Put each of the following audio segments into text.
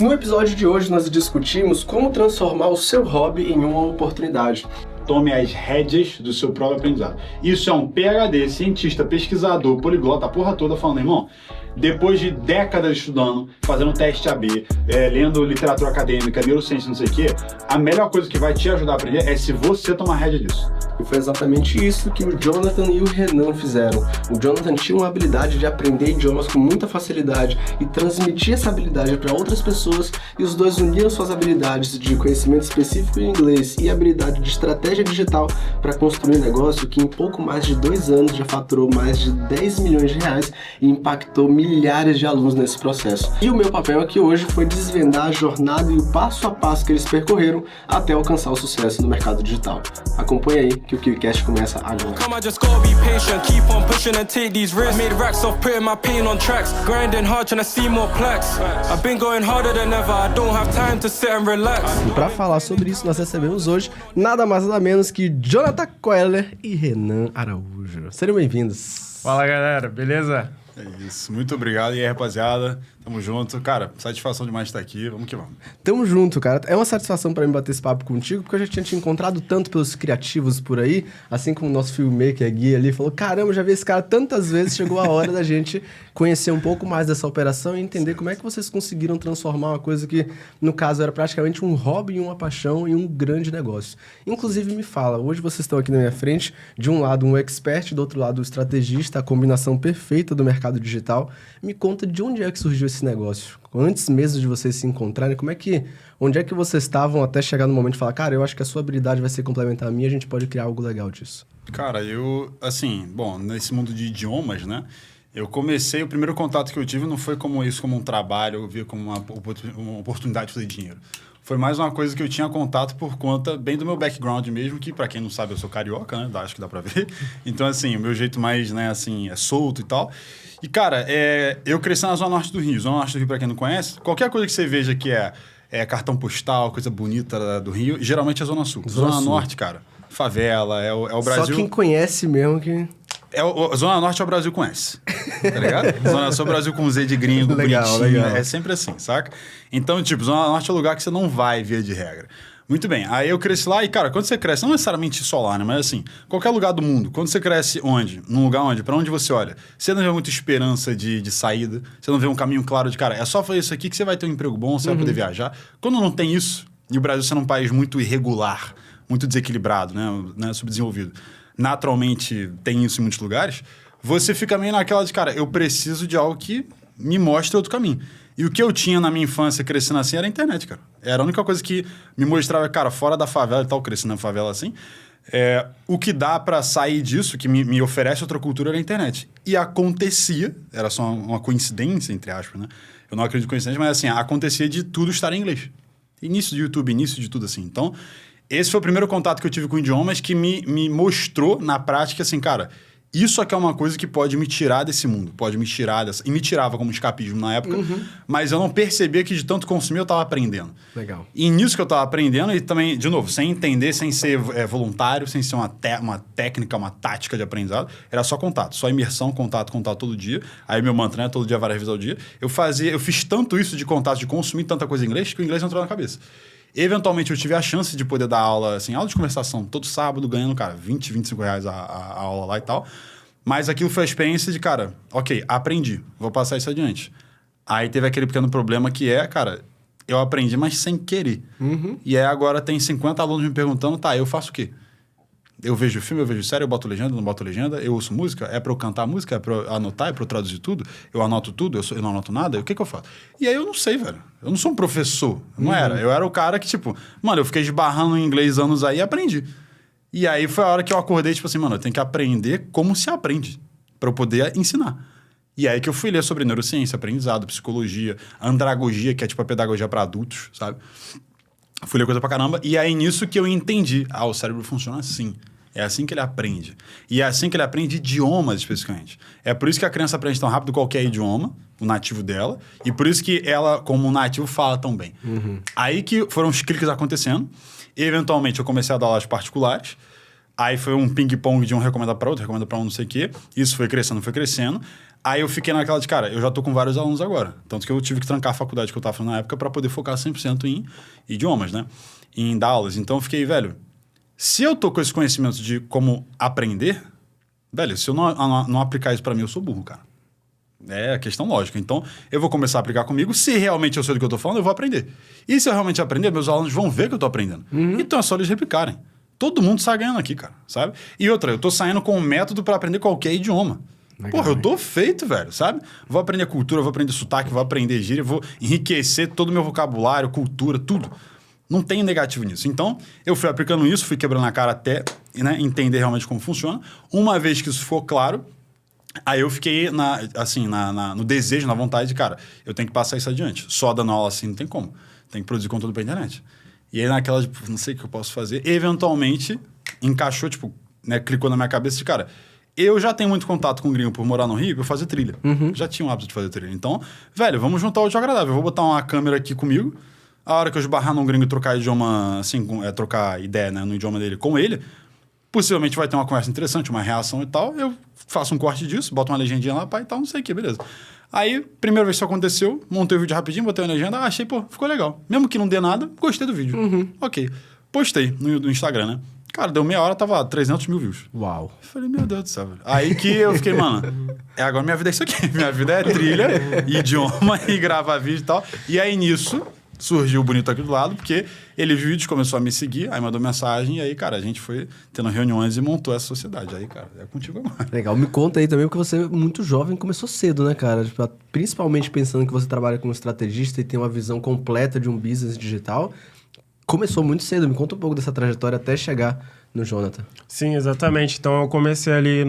No episódio de hoje nós discutimos como transformar o seu hobby em uma oportunidade. Tome as rédeas do seu próprio aprendizado. Isso é um PhD, cientista, pesquisador, poliglota, a porra toda falando, irmão, depois de décadas estudando, fazendo teste AB, lendo literatura acadêmica, neurociência, não sei o quê, a melhor coisa que vai te ajudar a aprender é se você tomar rédea disso. E foi exatamente isso que o Jonathan e o Renan fizeram. O Jonathan tinha uma habilidade de aprender idiomas com muita facilidade e transmitir essa habilidade para outras pessoas, e os dois uniram suas habilidades de conhecimento específico em inglês e habilidade de estratégia digital para construir um negócio que em pouco mais de 2 anos já faturou mais de 10 milhões de reais e impactou milhares de alunos nesse processo. E o meu papel aqui hoje foi desvendar a jornada e o passo a passo que eles percorreram até alcançar o sucesso no mercado digital. Acompanhe aí que o KiwiCast começa agora. E para falar sobre isso, nós recebemos hoje nada mais nada menos que Jonathan Queller e Renan Araújo. Sejam bem-vindos. Fala, galera, beleza? É isso, muito obrigado. E aí, rapaziada, tamo junto. Cara, satisfação demais estar aqui, vamos que vamos. Tamo junto, cara. É uma satisfação pra mim bater esse papo contigo, porque eu já tinha te encontrado tanto pelos criativos por aí, assim como o nosso filmmaker, Gui ali, falou, caramba, já vi esse cara tantas vezes, chegou a hora da gente conhecer um pouco mais dessa operação e entender como é que vocês conseguiram transformar uma coisa que, no caso, era praticamente um hobby, uma paixão e um grande negócio. Inclusive, me fala, hoje vocês estão aqui na minha frente, de um lado um expert, do outro lado um estrategista, a combinação perfeita do mercado digital. Me conta de onde é que surgiu esse negócio? Antes mesmo de vocês se encontrarem, onde é que vocês estavam até chegar no momento de falar, cara, eu acho que a sua habilidade vai ser complementar a minha, a gente pode criar algo legal disso? Cara, nesse mundo de idiomas, né, eu comecei, o primeiro contato que eu tive não foi como um trabalho, eu via como uma oportunidade de fazer dinheiro. Foi mais uma coisa que eu tinha contato por conta bem do meu background mesmo, que pra quem não sabe eu sou carioca, né, acho que dá pra ver. Então, assim, o meu jeito mais, né, assim, é solto e tal. E, cara, eu cresci na Zona Norte do Rio. Zona Norte do Rio, pra quem não conhece, qualquer coisa que você veja que é cartão postal, coisa bonita do Rio, geralmente é Zona Sul. Zona Norte, cara, favela, é o Brasil... Só quem conhece mesmo que... Zona Norte é o Brasil com S, tá ligado? Zona Sul é o Brasil com Z de gringo, legal, bonitinho, legal. É sempre assim, saca? Então, tipo, Zona Norte é o lugar que você não vai, via de regra. Muito bem, aí eu cresci lá e, cara, quando você cresce, não necessariamente só lá, né? Mas assim, qualquer lugar do mundo, quando você cresce onde? Num lugar onde? Pra onde você olha? Você não vê muita esperança de saída, você não vê um caminho claro de, cara, é só fazer isso aqui que você vai ter um emprego bom, você vai poder viajar. Quando não tem isso, e o Brasil sendo um país muito irregular, muito desequilibrado, né? Subdesenvolvido, naturalmente tem isso em muitos lugares, você fica meio naquela de, cara, eu preciso de algo que me mostre outro caminho. E o que eu tinha na minha infância crescendo assim era a internet, cara. Era a única coisa que me mostrava, cara, fora da favela e tal, crescendo na favela assim, o que dá pra sair disso, que me oferece outra cultura, era a internet. E acontecia, era só uma coincidência, entre aspas, né? Eu não acredito em coincidência, mas assim, acontecia de tudo estar em inglês. Início de YouTube, início de tudo assim. Então, esse foi o primeiro contato que eu tive com idiomas que me mostrou na prática, assim, cara... Isso aqui é uma coisa que pode me tirar desse mundo, pode me tirar dessa... E me tirava como escapismo na época, mas eu não percebia que de tanto consumir eu estava aprendendo. Legal. E nisso que eu estava aprendendo, e também, de novo, sem entender, sem ser voluntário, sem ser uma técnica, uma tática de aprendizado, era só contato, só imersão, contato todo dia. Aí meu mantra, né, todo dia várias vezes ao dia. Eu fiz tanto isso de contato, de consumir tanta coisa em inglês, que o inglês entrou na cabeça. Eventualmente, eu tive a chance de poder dar aula, assim, aula de conversação, todo sábado, ganhando, cara, 20, 25 reais a aula lá e tal. Mas aquilo foi a experiência de, cara, ok, aprendi, vou passar isso adiante. Aí teve aquele pequeno problema que cara, eu aprendi, mas sem querer. E aí agora tem 50 alunos me perguntando, tá, eu faço o quê? Eu vejo filme, eu vejo série, eu boto legenda, não boto legenda, eu ouço música, é pra eu cantar música, é pra eu anotar, é pra eu traduzir tudo, eu anoto tudo, eu não anoto nada, o que eu faço? E aí eu não sei, velho. Eu não sou um professor, não era. Eu era o cara que, tipo, mano, eu fiquei esbarrando em inglês anos aí e aprendi. E aí foi a hora que eu acordei, tipo assim, mano, eu tenho que aprender como se aprende, pra eu poder ensinar. E aí que eu fui ler sobre neurociência, aprendizado, psicologia, andragogia, que é tipo a pedagogia pra adultos, sabe? Fui ler coisa pra caramba, e aí nisso que eu entendi, o cérebro funciona assim. É assim que ele aprende. E é assim que ele aprende idiomas, especificamente. É por isso que a criança aprende tão rápido qualquer idioma, o nativo dela, e por isso que ela, como nativo, fala tão bem. Aí que foram os cliques acontecendo. Eventualmente, eu comecei a dar aulas particulares. Aí foi um ping-pong de um recomenda para outro, recomenda para um não sei o quê. Isso foi crescendo, foi crescendo. Aí eu fiquei naquela de, cara, eu já tô com vários alunos agora. Tanto que eu tive que trancar a faculdade que eu tava fazendo na época para poder focar 100% em idiomas, né? Em dar aulas. Então eu fiquei, velho, se eu tô com esse conhecimento de como aprender, velho, se eu não aplicar isso para mim, eu sou burro, cara. É a questão lógica. Então, eu vou começar a aplicar comigo. Se realmente eu sei do que eu tô falando, eu vou aprender. E se eu realmente aprender, meus alunos vão ver que eu tô aprendendo. Então é só eles replicarem. Todo mundo sai ganhando aqui, cara, sabe? E outra, eu tô saindo com um método para aprender qualquer idioma. Legal, porra, eu tô feito, velho, sabe? Vou aprender cultura, vou aprender sotaque, vou aprender gíria, vou enriquecer todo o meu vocabulário, cultura, tudo. Não tem negativo nisso. Então, eu fui aplicando isso, fui quebrando a cara até, né, entender realmente como funciona. Uma vez que isso ficou claro, aí eu fiquei no desejo, na vontade de, cara, eu tenho que passar isso adiante. Só dando aula assim não tem como. Tem que produzir conteúdo pra internet. E aí naquela, tipo, não sei o que eu posso fazer. Eventualmente, encaixou, tipo, né, clicou na minha cabeça de, cara, eu já tenho muito contato com o gringo por morar no Rio, eu fazer trilha. Já tinha um hábito de fazer trilha. Então, velho, vamos juntar o útil ao agradável. Eu vou botar uma câmera aqui comigo. A hora que eu esbarrar num gringo e trocar idioma, assim, trocar ideia, né, no idioma dele com ele, possivelmente vai ter uma conversa interessante, uma reação e tal. Eu faço um corte disso, boto uma legendinha lá, pá, e tal, não sei o que, beleza. Aí, primeira vez que isso aconteceu, montei o vídeo rapidinho, botei uma legenda, achei, pô, ficou legal. Mesmo que não dê nada, gostei do vídeo. Ok. Postei no Instagram, né? Cara, deu meia hora, tava 300 mil views. Uau. Falei, meu Deus do céu, velho. Aí que eu fiquei, mano, agora minha vida é isso aqui. Minha vida é trilha, idioma e gravar vídeo e tal. E aí, nisso, surgiu o Bonito aqui do lado, porque ele viu vídeos, começou a me seguir, aí mandou mensagem, e aí, cara, a gente foi tendo reuniões e montou essa sociedade. Aí, cara, é contigo agora. Legal, me conta aí também, porque você é muito jovem, começou cedo, né, cara? Tipo, principalmente pensando que você trabalha como estrategista e tem uma visão completa de um business digital. Começou muito cedo, me conta um pouco dessa trajetória até chegar no Jonathan. Sim, exatamente. Então, eu comecei ali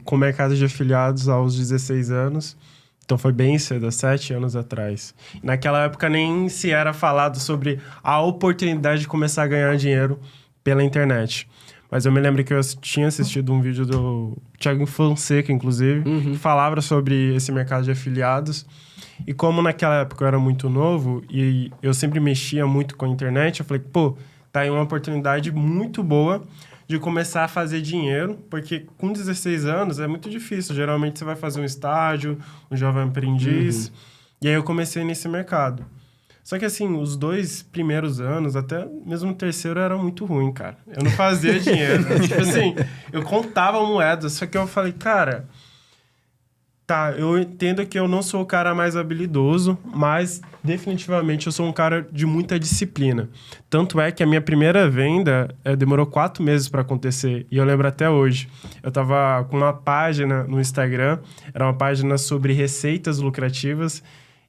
com o mercado de afiliados aos 16 anos. Então, foi bem cedo, há 7 anos atrás. Naquela época, nem se era falado sobre a oportunidade de começar a ganhar dinheiro pela internet. Mas eu me lembro que eu tinha assistido um vídeo do Thiago Fonseca, inclusive, que falava sobre esse mercado de afiliados. E como naquela época eu era muito novo e eu sempre mexia muito com a internet, eu falei, pô, tá aí uma oportunidade muito boa de começar a fazer dinheiro, porque com 16 anos é muito difícil. Geralmente você vai fazer um estágio, um jovem aprendiz, e aí eu comecei nesse mercado. Só que assim, os 2 primeiros anos, até mesmo o terceiro, era muito ruim, cara. Eu não fazia dinheiro. Tipo assim, eu contava moedas, só que eu falei, cara, tá, eu entendo que eu não sou o cara mais habilidoso, mas definitivamente eu sou um cara de muita disciplina. Tanto é que a minha primeira venda demorou 4 meses para acontecer. E eu lembro até hoje. Eu tava com uma página no Instagram, era uma página sobre receitas lucrativas.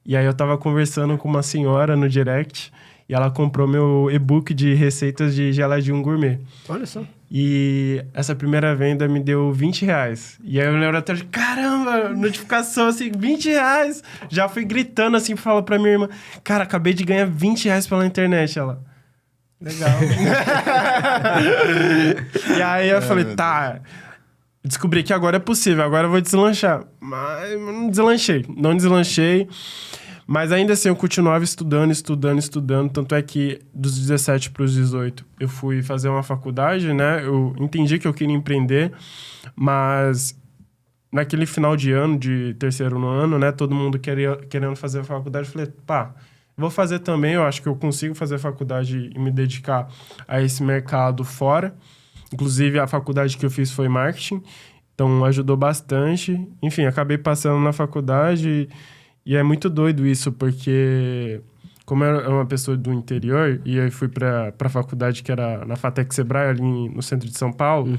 E aí eu tava conversando com uma senhora no direct e ela comprou meu e-book de receitas de geladinho gourmet. Olha só. E essa primeira venda me deu R$20. E aí eu lembro até de, caramba, notificação assim, R$20. Já fui gritando assim, falo pra minha irmã, cara, acabei de ganhar R$20 pela internet. Ela, legal. E aí eu falei, tá, descobri que agora é possível, agora eu vou deslanchar. Mas não deslanchei. Mas ainda assim, eu continuava estudando. Tanto é que dos 17 para os 18, eu fui fazer uma faculdade, né? Eu entendi que eu queria empreender, mas naquele final de ano, de terceiro no ano, né? Todo mundo querendo fazer a faculdade. Eu falei, pá, vou fazer também. Eu acho que eu consigo fazer faculdade e me dedicar a esse mercado fora. Inclusive, a faculdade que eu fiz foi marketing. Então, ajudou bastante. Enfim, acabei passando na faculdade. E é muito doido isso, porque como eu era uma pessoa do interior, e eu fui para a faculdade que era na FATEC Sebrae, ali no centro de São Paulo,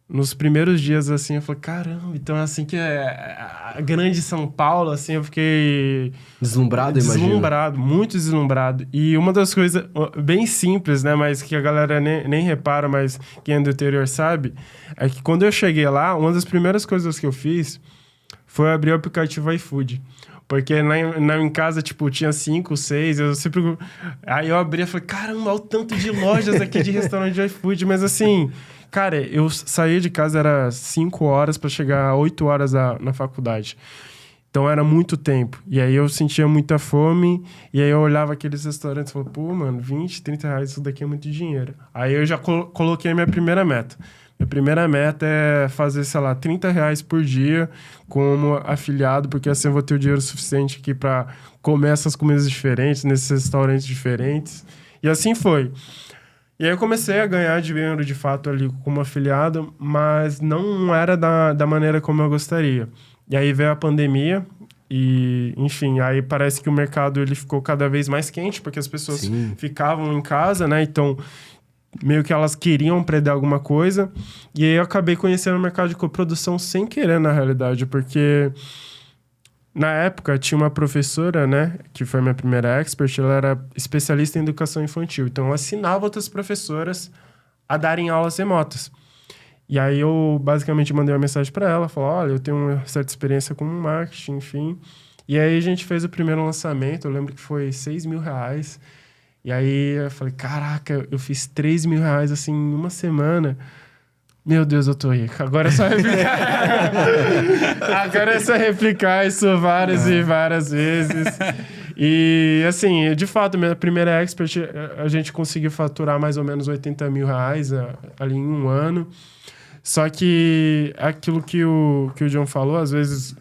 nos primeiros dias, assim, eu falei, caramba, então é assim que é a grande São Paulo, assim, eu fiquei... Deslumbrado, Deslumbrado, muito deslumbrado. E uma das coisas bem simples, né, mas que a galera nem repara, mas quem é do interior sabe, é que quando eu cheguei lá, uma das primeiras coisas que eu fiz foi abrir o aplicativo iFood. Porque em casa, tipo, tinha 5, 6, eu sempre... Aí eu abri e falei, caramba, olha o tanto de lojas aqui de restaurante de iFood. Mas assim, cara, eu saía de casa, era 5 horas para chegar 8 horas na faculdade. Então era muito tempo. E aí eu sentia muita fome, e aí eu olhava aqueles restaurantes e falava, pô, mano, 20, 30 reais, isso daqui é muito dinheiro. Aí eu já coloquei a minha primeira meta. Minha primeira meta é fazer, sei lá, R$30 por dia como afiliado, porque assim eu vou ter o dinheiro suficiente aqui para comer essas comidas diferentes, nesses restaurantes diferentes. E assim foi. E aí eu comecei a ganhar dinheiro, de fato, ali como afiliado, mas não era da maneira como eu gostaria. E aí veio a pandemia e, enfim, aí parece que o mercado ele ficou cada vez mais quente, porque as pessoas ficavam em casa, né? Então, meio que elas queriam aprender alguma coisa. E aí eu acabei conhecendo o mercado de coprodução sem querer, na realidade, porque na época tinha uma professora, né, que foi a minha primeira expert, ela era especialista em educação infantil. Então, ela assinava outras professoras a darem aulas remotas. E aí eu basicamente mandei uma mensagem para ela, falou, olha, eu tenho uma certa experiência com marketing, enfim. E aí a gente fez o primeiro lançamento, eu lembro que foi R$6.000. E aí eu falei, caraca, eu fiz R$3.000 assim em uma semana. Meu Deus, eu tô rico. Agora é só replicar. Agora é só replicar isso várias e várias vezes. E, assim, de fato, minha primeira expert, a gente conseguiu faturar mais ou menos R$80.000 ali em um ano. Só que aquilo que o John falou, às vezes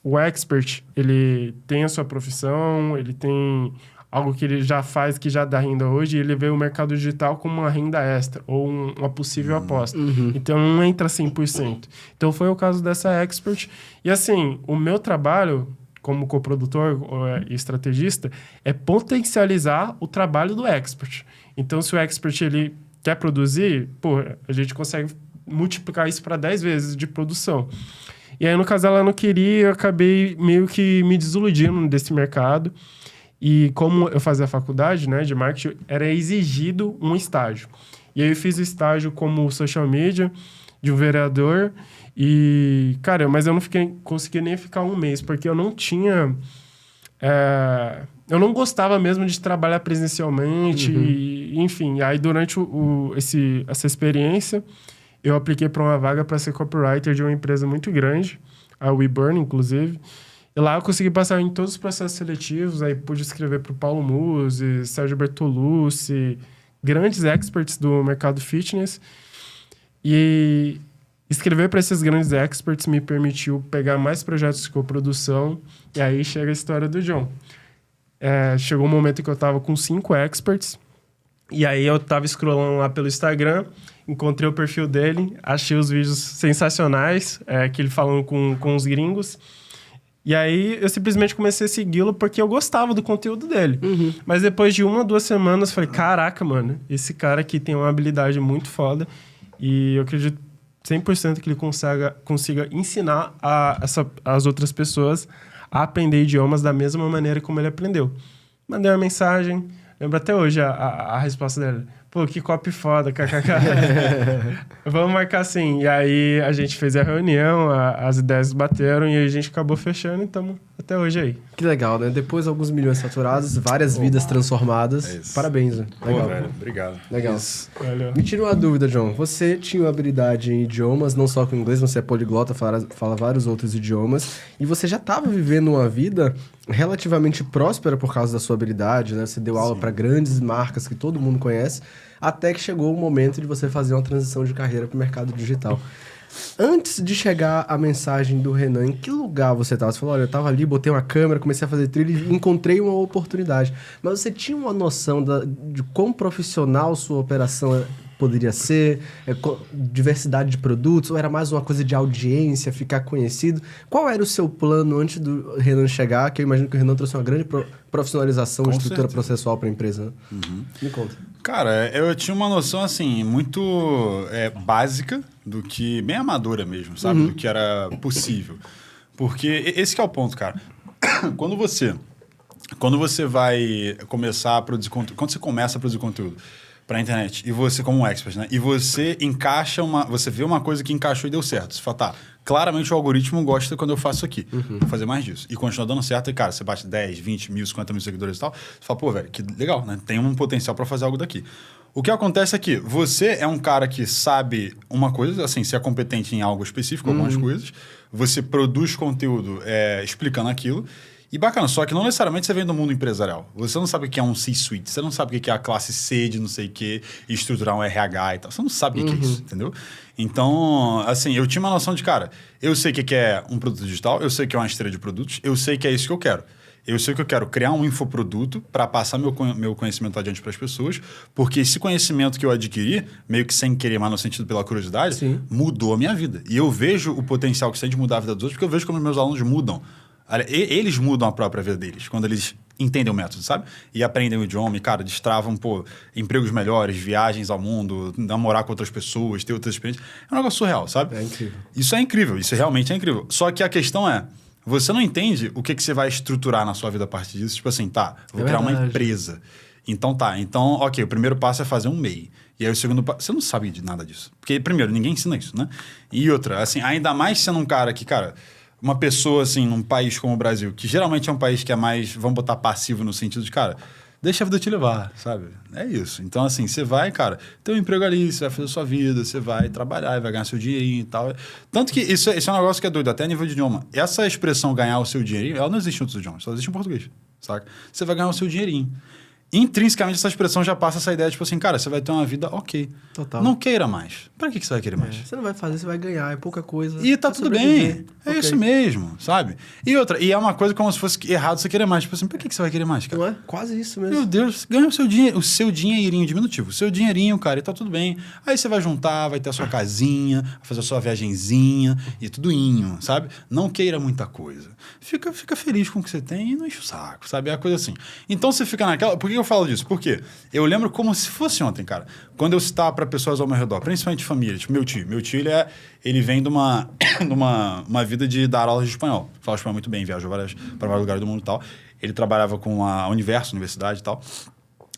o expert, ele tem a sua profissão, ele tem algo que ele já faz, que já dá renda hoje, e ele vê o mercado digital como uma renda extra, ou uma possível aposta. Então, não entra 100%. Então, foi o caso dessa expert. E, assim, o meu trabalho como coprodutor e estrategista é potencializar o trabalho do expert. Então, se o expert ele quer produzir, a gente consegue multiplicar isso para 10 vezes de produção. E aí, no caso, ela não queria, eu acabei meio que me desiludindo desse mercado. E como eu fazia a faculdade, né, de marketing, era exigido um estágio. E aí eu fiz o estágio como social media de um vereador. E, cara, mas eu não consegui nem ficar um mês, porque eu não tinha... eu não gostava mesmo de trabalhar presencialmente. E, enfim, aí durante essa experiência, eu apliquei para uma vaga para ser copywriter de uma empresa muito grande, a WeBurn, inclusive. E lá eu consegui passar em todos os processos seletivos, aí pude escrever para o Paulo Musi, Sérgio Bertolucci, grandes experts do mercado fitness. E escrever para esses grandes experts me permitiu pegar mais projetos de coprodução, e aí chega a história do John. Chegou um momento em que eu estava com 5 experts, e aí eu estava scrollando lá pelo Instagram, encontrei o perfil dele, achei os vídeos sensacionais, que ele falando com os gringos. E aí, eu simplesmente comecei a segui-lo porque eu gostava do conteúdo dele. Mas depois de 1 ou 2 semanas, falei, caraca, mano, esse cara aqui tem uma habilidade muito foda. E eu acredito 100% que ele consiga ensinar as outras pessoas a aprender idiomas da mesma maneira como ele aprendeu. Mandei uma mensagem, lembro até hoje a resposta dele. Pô, que copy foda, kkk. Vamos marcar assim. E aí, a gente fez a reunião, as ideias bateram e a gente acabou fechando e estamos até hoje aí. Que legal, né? Depois alguns milhões faturados, várias vidas transformadas. Parabéns, né? Legal. Velho, obrigado. Legal. Me tira uma dúvida, John. Você tinha uma habilidade em idiomas, não só com inglês, você é poliglota, fala vários outros idiomas. E você já estava vivendo uma vida relativamente próspera por causa da sua habilidade, né? Você deu aula para grandes marcas que todo mundo conhece, até que chegou o momento de você fazer uma transição de carreira para o mercado digital. Antes de chegar a mensagem do Renan, em que lugar você estava? Você falou, olha, eu estava ali, botei uma câmera, comecei a fazer trilha e encontrei uma oportunidade. Mas você tinha uma noção de quão profissional sua operação poderia ser? Diversidade de produtos? Ou era mais uma coisa de audiência, ficar conhecido? Qual era o seu plano antes do Renan chegar? Que eu imagino que o Renan trouxe uma grande profissionalização de estrutura processual para a empresa. Né? Me conta. Cara, eu tinha uma noção, assim, muito básica do que... Bem amadora mesmo, sabe? Do que era possível. Porque esse que é o ponto, cara. Quando você vai começar a produzir conteúdo... Quando você começa a produzir conteúdo para a internet, e você, como um expert, né? E você encaixa você vê uma coisa que encaixou e deu certo. Você fala, tá, claramente o algoritmo gosta quando eu faço aqui. Vou fazer mais disso. E continua dando certo. E, cara, você bate 10, 20 mil, 50 mil seguidores e tal. Você fala, pô, velho, que legal, né? Tem um potencial para fazer algo daqui. O que acontece é que você é um cara que sabe uma coisa, assim, você é competente em algo específico, algumas coisas. Você produz conteúdo explicando aquilo. E bacana, só que não necessariamente você vem do mundo empresarial. Você não sabe o que é um C-suite, você não sabe o que é a classe C de não sei o que, estruturar um RH e tal. Você não sabe o que é isso, entendeu? Então, assim, eu tinha uma noção de, cara, eu sei o que é um produto digital, eu sei o que é uma esteira de produtos, eu sei que é isso que eu quero. Eu sei que eu quero criar um infoproduto para passar meu conhecimento adiante para as pessoas, porque esse conhecimento que eu adquiri, meio que sem querer, mas no sentido pela curiosidade, Sim. mudou a minha vida. E eu vejo o potencial que isso tem de mudar a vida dos outros, porque eu vejo como meus alunos mudam. Eles mudam a própria vida deles, quando eles entendem o método, sabe? E aprendem o idioma e, cara, destravam, empregos melhores, viagens ao mundo, namorar com outras pessoas, ter outras experiências. É um negócio surreal, sabe? É incrível. Isso é incrível, isso realmente é incrível. Só que a questão é, você não entende o que você vai estruturar na sua vida a partir disso. Tipo assim, tá, vou criar uma empresa. Então, ok, o primeiro passo é fazer um MEI. E aí o segundo passo, você não sabe de nada disso. Porque, primeiro, ninguém ensina isso, né? E outra, assim, ainda mais sendo um cara que, cara... Uma pessoa, assim, num país como o Brasil, que geralmente é um país que é mais, vamos botar passivo no sentido de, cara, deixa a vida te levar, sabe? É isso. Então, assim, você vai, cara, ter um emprego ali, você vai fazer a sua vida, você vai trabalhar, vai ganhar seu dinheirinho e tal. Tanto que isso é um negócio que é doido, até a nível de idioma. Essa expressão ganhar o seu dinheirinho, ela não existe em outros idiomas, só existe em português, saca? Você vai ganhar o seu dinheirinho. Intrinsecamente, essa expressão já passa essa ideia, tipo assim, cara, você vai ter uma vida ok. Total. Não queira mais. Pra que você vai querer mais? Você não vai fazer, você vai ganhar, é pouca coisa. E tá tudo bem. É Ok. isso mesmo, sabe? E outra, e é uma coisa como se fosse errado você querer mais. Tipo assim, por que você vai querer mais, cara? Não é? Quase isso mesmo. Meu Deus, ganha o seu dinheirinho diminutivo. O seu dinheirinho, cara, e tá tudo bem. Aí você vai juntar, vai ter a sua casinha, vai fazer a sua viagenzinha e tudoinho, sabe? Não queira muita coisa. Fica feliz com o que você tem e não enche o saco, sabe? É a coisa assim. Então você fica naquela... Por que eu falo disso? Por quê? Eu lembro como se fosse ontem, cara. Quando eu citava para pessoas ao meu redor, principalmente família, tipo meu tio. Meu tio, ele vem de uma vida de dar aulas de espanhol. Fala espanhol muito bem, viajou para vários lugares do mundo e tal. Ele trabalhava com a universidade e tal.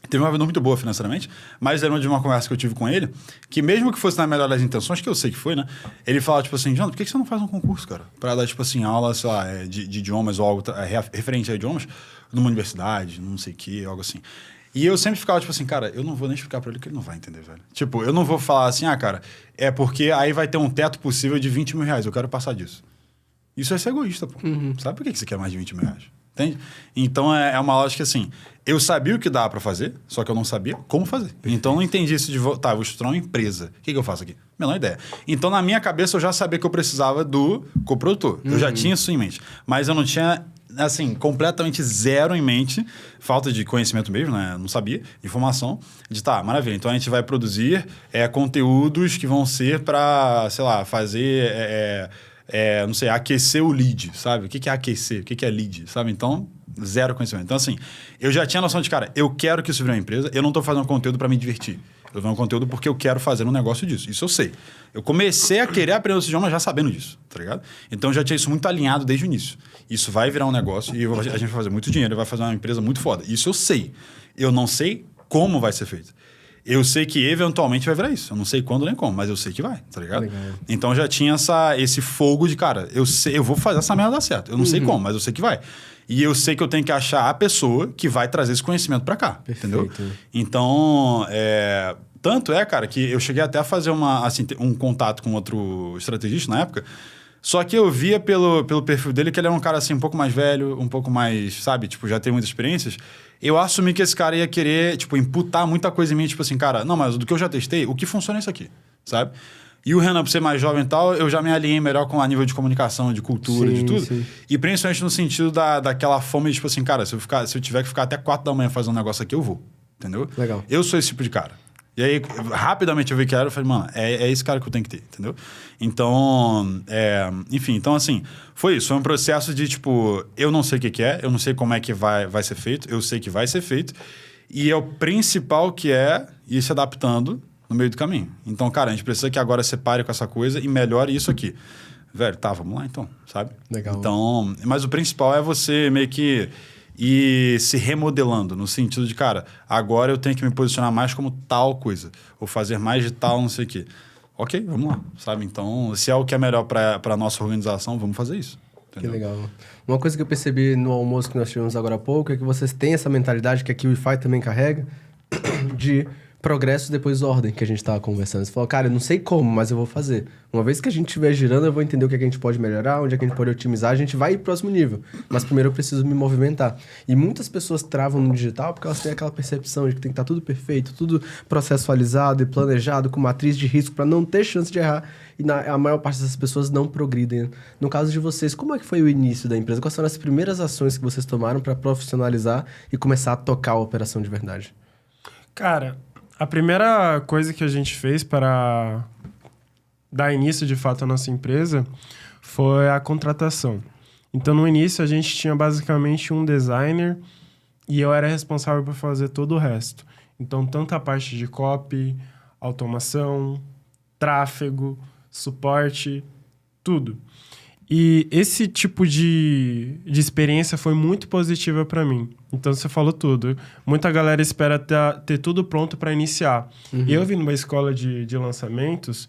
Teve uma vida muito boa financeiramente, mas era de uma conversa que eu tive com ele, que mesmo que fosse na melhor das intenções, que eu sei que foi, né? Ele falava, tipo assim, Jonathan, por que você não faz um concurso, cara? Pra dar, tipo assim, aula, sei lá, de idiomas ou algo referente a idiomas, numa universidade, não sei o quê, algo assim. E eu sempre ficava, tipo assim, cara, eu não vou nem explicar pra ele que ele não vai entender, velho. Tipo, eu não vou falar assim, cara, é porque aí vai ter um teto possível de 20 mil reais, eu quero passar disso. Isso é ser egoísta, pô. Sabe por que você quer mais de 20 mil reais? Entende? Então, é uma lógica assim, eu sabia o que dava pra fazer, só que eu não sabia como fazer. Então, eu não entendi isso de, vou estruturar uma empresa. O que eu faço aqui? Menor ideia. Então, na minha cabeça, eu já sabia que eu precisava do coprodutor. Eu já tinha isso em mente. Mas eu não tinha, assim, completamente zero em mente, falta de conhecimento mesmo, né? Não sabia, informação, de maravilha. Então, a gente vai produzir conteúdos que vão ser pra, sei lá, fazer... não sei, aquecer o lead, sabe? O que é aquecer? O que é lead, sabe? Então, zero conhecimento. Então, assim, eu já tinha noção de, cara, eu quero que isso vire uma empresa, eu não estou fazendo conteúdo para me divertir. Eu estou fazendo conteúdo porque eu quero fazer um negócio disso. Isso eu sei. Eu comecei a querer aprender esse idioma já sabendo disso, tá ligado? Então, eu já tinha isso muito alinhado desde o início. Isso vai virar um negócio e a gente vai fazer muito dinheiro, vai fazer uma empresa muito foda. Isso eu sei. Eu não sei como vai ser feito. Eu sei que eventualmente vai virar isso. Eu não sei quando nem como, mas eu sei que vai, tá ligado? Legal. Então eu já tinha esse fogo de, cara, eu vou fazer essa merda dar certo. Eu não sei como, mas eu sei que vai. E eu sei que eu tenho que achar a pessoa que vai trazer esse conhecimento pra cá, entendeu? Então, tanto cara, que eu cheguei até a fazer um contato com outro estrategista na época, só que eu via pelo perfil dele que ele era um cara assim um pouco mais velho, um pouco mais, sabe, tipo, já tem muitas experiências. Eu assumi que esse cara ia querer, tipo, imputar muita coisa em mim, tipo assim, cara, não, mas do que eu já testei, o que funciona é isso aqui, sabe? E o Renan, por ser mais jovem e tal, eu já me alinhei melhor com a nível de comunicação, de cultura, de tudo. Sim. E principalmente no sentido daquela fome de, tipo assim, cara, se eu tiver que ficar até 4 da manhã fazendo um negócio aqui, eu vou, entendeu? Legal. Eu sou esse tipo de cara. E aí, rapidamente eu vi que era, eu falei, mano, é esse cara que eu tenho que ter, entendeu? Então, enfim, então assim, foi isso. Foi um processo de, tipo, eu não sei o que é, eu não sei como é que vai ser feito, eu sei que vai ser feito. E é o principal que é ir se adaptando no meio do caminho. Então, cara, a gente precisa que agora separe com essa coisa e melhore isso aqui. Velho, vamos lá então, sabe? Legal. Então, mas o principal é você meio que... e se remodelando, no sentido de, cara, agora eu tenho que me posicionar mais como tal coisa, ou fazer mais de tal não sei o quê. Ok, vamos lá, sabe? Então, se é o que é melhor para a nossa organização, vamos fazer isso. Entendeu? Que legal. Uma coisa que eu percebi no almoço que nós tivemos agora há pouco é que vocês têm essa mentalidade que aqui o Wi-Fi também carrega, de progresso depois ordem, que a gente tava conversando. Você falou, cara, eu não sei como, mas eu vou fazer. Uma vez que a gente estiver girando, eu vou entender o que a gente pode melhorar, onde é que a gente pode otimizar, a gente vai ir pro próximo nível. Mas primeiro eu preciso me movimentar. E muitas pessoas travam no digital porque elas têm aquela percepção de que tem que estar tudo perfeito, tudo processualizado e planejado, com matriz de risco, para não ter chance de errar. E a maior parte dessas pessoas não progridem. No caso de vocês, como é que foi o início da empresa? Quais foram as primeiras ações que vocês tomaram para profissionalizar e começar a tocar a operação de verdade? Cara, a primeira coisa que a gente fez para dar início, de fato, à nossa empresa foi a contratação. Então, no início, a gente tinha basicamente um designer e eu era responsável por fazer todo o resto. Então, tanto a parte de copy, automação, tráfego, suporte, tudo. E esse tipo de experiência foi muito positiva para mim. Então, você falou tudo. Muita galera espera ter tudo pronto para iniciar. Uhum. Eu vim numa escola de lançamentos,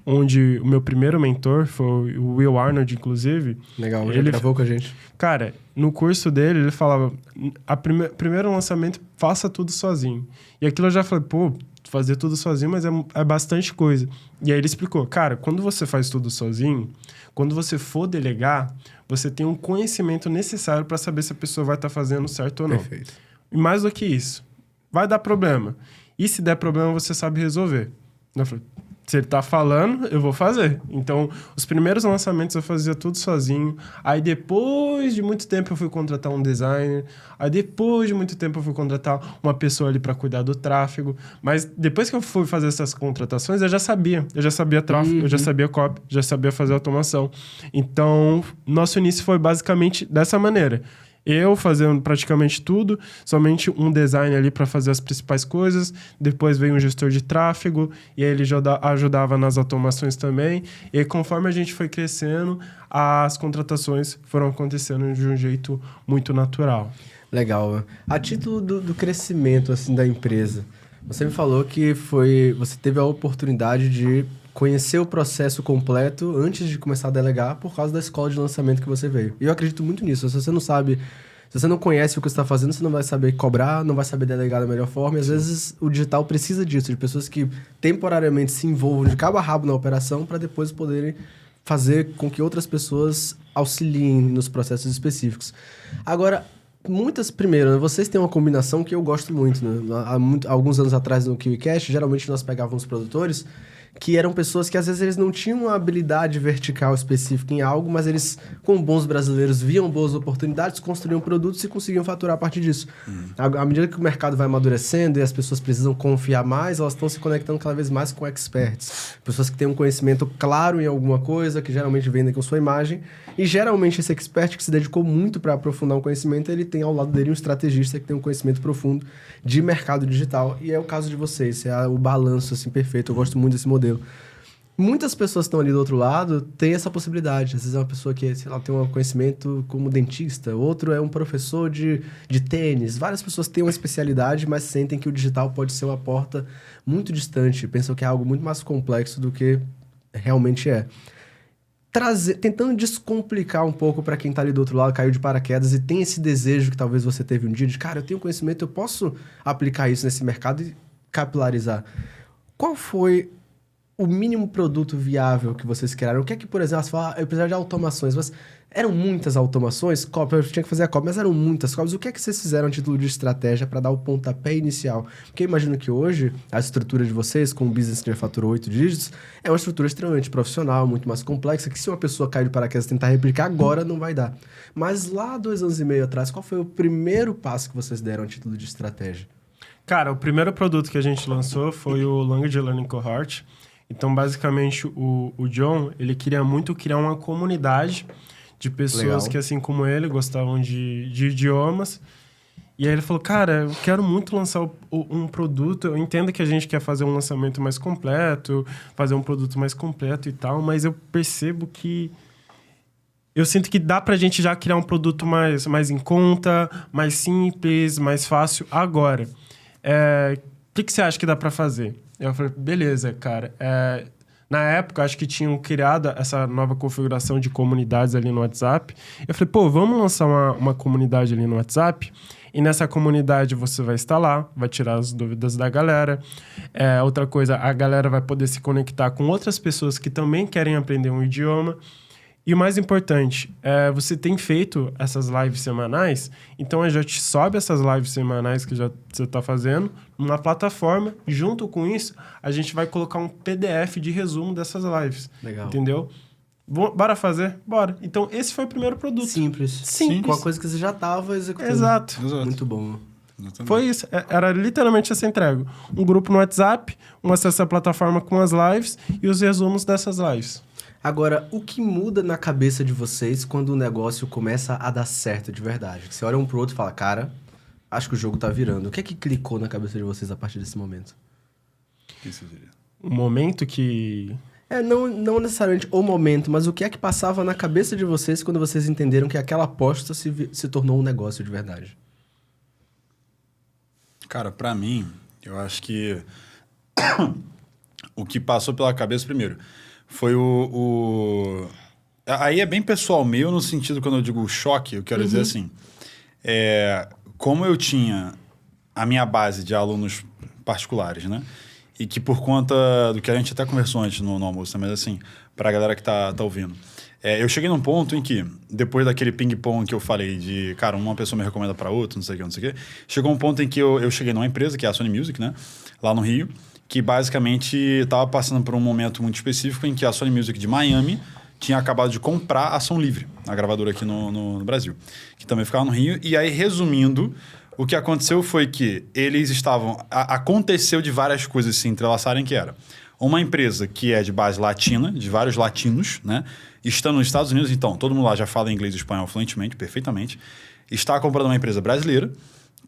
onde o meu primeiro mentor foi o Will Arnold, inclusive. Legal, ele gravou com a gente. Cara, no curso dele, ele falava... Primeiro lançamento, faça tudo sozinho. E aquilo eu já falei, pô, fazer tudo sozinho, mas é bastante coisa. E aí ele explicou, cara, quando você faz tudo sozinho, quando você for delegar, você tem um conhecimento necessário para saber se a pessoa vai estar fazendo certo ou não. Perfeito. E mais do que isso, vai dar problema. E se der problema, você sabe resolver. Eu falei, se ele tá falando, eu vou fazer. Então, os primeiros lançamentos eu fazia tudo sozinho. Aí, depois de muito tempo, eu fui contratar um designer. Aí, depois de muito tempo, eu fui contratar uma pessoa ali para cuidar do tráfego. Mas, depois que eu fui fazer essas contratações, eu já sabia. Eu já sabia tráfego, eu já sabia copy, já sabia fazer automação. Então, nosso início foi basicamente dessa maneira. Eu fazendo praticamente tudo, somente um design ali para fazer as principais coisas. Depois veio um gestor de tráfego, e aí ele já ajudava nas automações também. E aí, conforme a gente foi crescendo, as contratações foram acontecendo de um jeito muito natural. Legal. A título do crescimento assim, da empresa, você me falou que você teve a oportunidade de conhecer o processo completo antes de começar a delegar por causa da escola de lançamento que você veio. E eu acredito muito nisso. Se você não sabe, se você não conhece o que você está fazendo, você não vai saber cobrar, não vai saber delegar da melhor forma. E às vezes o digital precisa disso, de pessoas que temporariamente se envolvam de cabo a rabo na operação para depois poderem fazer com que outras pessoas auxiliem nos processos específicos. Agora, primeiro, né, vocês têm uma combinação que eu gosto muito, né? Há alguns anos atrás no KiwiCast, geralmente nós pegávamos produtores que eram pessoas que às vezes eles não tinham uma habilidade vertical específica em algo, mas eles, como bons brasileiros, viam boas oportunidades, construíam produtos e conseguiam faturar a partir disso. À medida que o mercado vai amadurecendo e as pessoas precisam confiar mais, elas estão se conectando cada vez mais com experts. Pessoas que têm um conhecimento claro em alguma coisa, que geralmente vendem com sua imagem. E geralmente esse expert que se dedicou muito para aprofundar um conhecimento, ele tem ao lado dele um estrategista que tem um conhecimento profundo de mercado digital. E é o caso de vocês, é o balanço assim, perfeito. Eu gosto muito desse modelo. Muitas pessoas que estão ali do outro lado têm essa possibilidade. Às vezes é uma pessoa que, sei lá, tem um conhecimento como dentista, outro é um professor de tênis. Várias pessoas têm uma especialidade, mas sentem que o digital pode ser uma porta muito distante. Pensam que é algo muito mais complexo do que realmente é. Tentando descomplicar um pouco para quem está ali do outro lado, caiu de paraquedas e tem esse desejo que talvez você teve um dia de, cara, eu tenho conhecimento, eu posso aplicar isso nesse mercado e capilarizar. Qual foi o mínimo produto viável que vocês criaram? O que é que, por exemplo, você fala, eu precisava de automações, mas eram muitas automações? Cópia, eu tinha que fazer a cópia, mas eram muitas cópias. O que é que vocês fizeram a título de estratégia para dar o pontapé inicial? Porque eu imagino que hoje, a estrutura de vocês, com um business que já faturou 8 dígitos, é uma estrutura extremamente profissional, muito mais complexa, que se uma pessoa cair de paraquedas e tentar replicar agora, não vai dar. Mas lá, 2 anos e meio atrás, qual foi o primeiro passo que vocês deram a título de estratégia? Cara, o primeiro produto que a gente lançou foi o Language Learning Cohort. Então, basicamente, o John, ele queria muito criar uma comunidade de pessoas que, assim como ele, gostavam de idiomas. E aí ele falou, cara, eu quero muito lançar um produto. Eu entendo que a gente quer fazer um lançamento mais completo, fazer um produto mais completo e tal, mas eu percebo que eu sinto que dá pra gente já criar um produto mais em conta, mais simples, mais fácil agora. O que você acha que dá pra fazer? Eu falei, beleza, cara. Na época, acho que tinham criado essa nova configuração de comunidades ali no WhatsApp. Eu falei, pô, vamos lançar uma comunidade ali no WhatsApp. E nessa comunidade você vai instalar, vai tirar as dúvidas da galera. Outra coisa, a galera vai poder se conectar com outras pessoas que também querem aprender um idioma. E o mais importante, você tem feito essas lives semanais, então a gente sobe essas lives semanais que você está fazendo numa plataforma. Junto com isso, a gente vai colocar um PDF de resumo dessas lives. Legal. Entendeu? Bora fazer? Bora. Então, esse foi o primeiro produto. Simples. Com a coisa que você já estava executando. Exato. Muito bom. Exatamente. Foi isso. Era literalmente essa entrega. Um grupo no WhatsApp, um acesso à plataforma com as lives e os resumos dessas lives. Agora, o que muda na cabeça de vocês quando o negócio começa a dar certo de verdade? Você olha um pro outro e fala, cara, acho que o jogo tá virando. O que é que clicou na cabeça de vocês a partir desse momento? O que você diria? Um momento que... Não necessariamente o momento, mas o que é que passava na cabeça de vocês quando vocês entenderam que aquela aposta se tornou um negócio de verdade? Cara, pra mim, eu acho que o que passou pela cabeça primeiro foi Aí é bem pessoal meu, no sentido, quando eu digo choque, eu quero dizer assim, como eu tinha a minha base de alunos particulares, né? E que por conta do que a gente até conversou antes no almoço, mas assim, pra galera que tá ouvindo. Eu cheguei num ponto em que, depois daquele ping-pong que eu falei de, cara, uma pessoa me recomenda pra outra, não sei o que, chegou um ponto em que eu cheguei numa empresa, que é a Sony Music, né? Lá no Rio, que basicamente estava passando por um momento muito específico em que a Sony Music de Miami tinha acabado de comprar a Som Livre, a gravadora aqui no Brasil, que também ficava no Rio. E aí, resumindo, o que aconteceu foi que eles estavam... Aconteceu de várias coisas se entrelaçarem, que era uma empresa que é de base latina, de vários latinos, né? Estando nos Estados Unidos, então, todo mundo lá já fala inglês e espanhol fluentemente, perfeitamente. Está comprando uma empresa brasileira,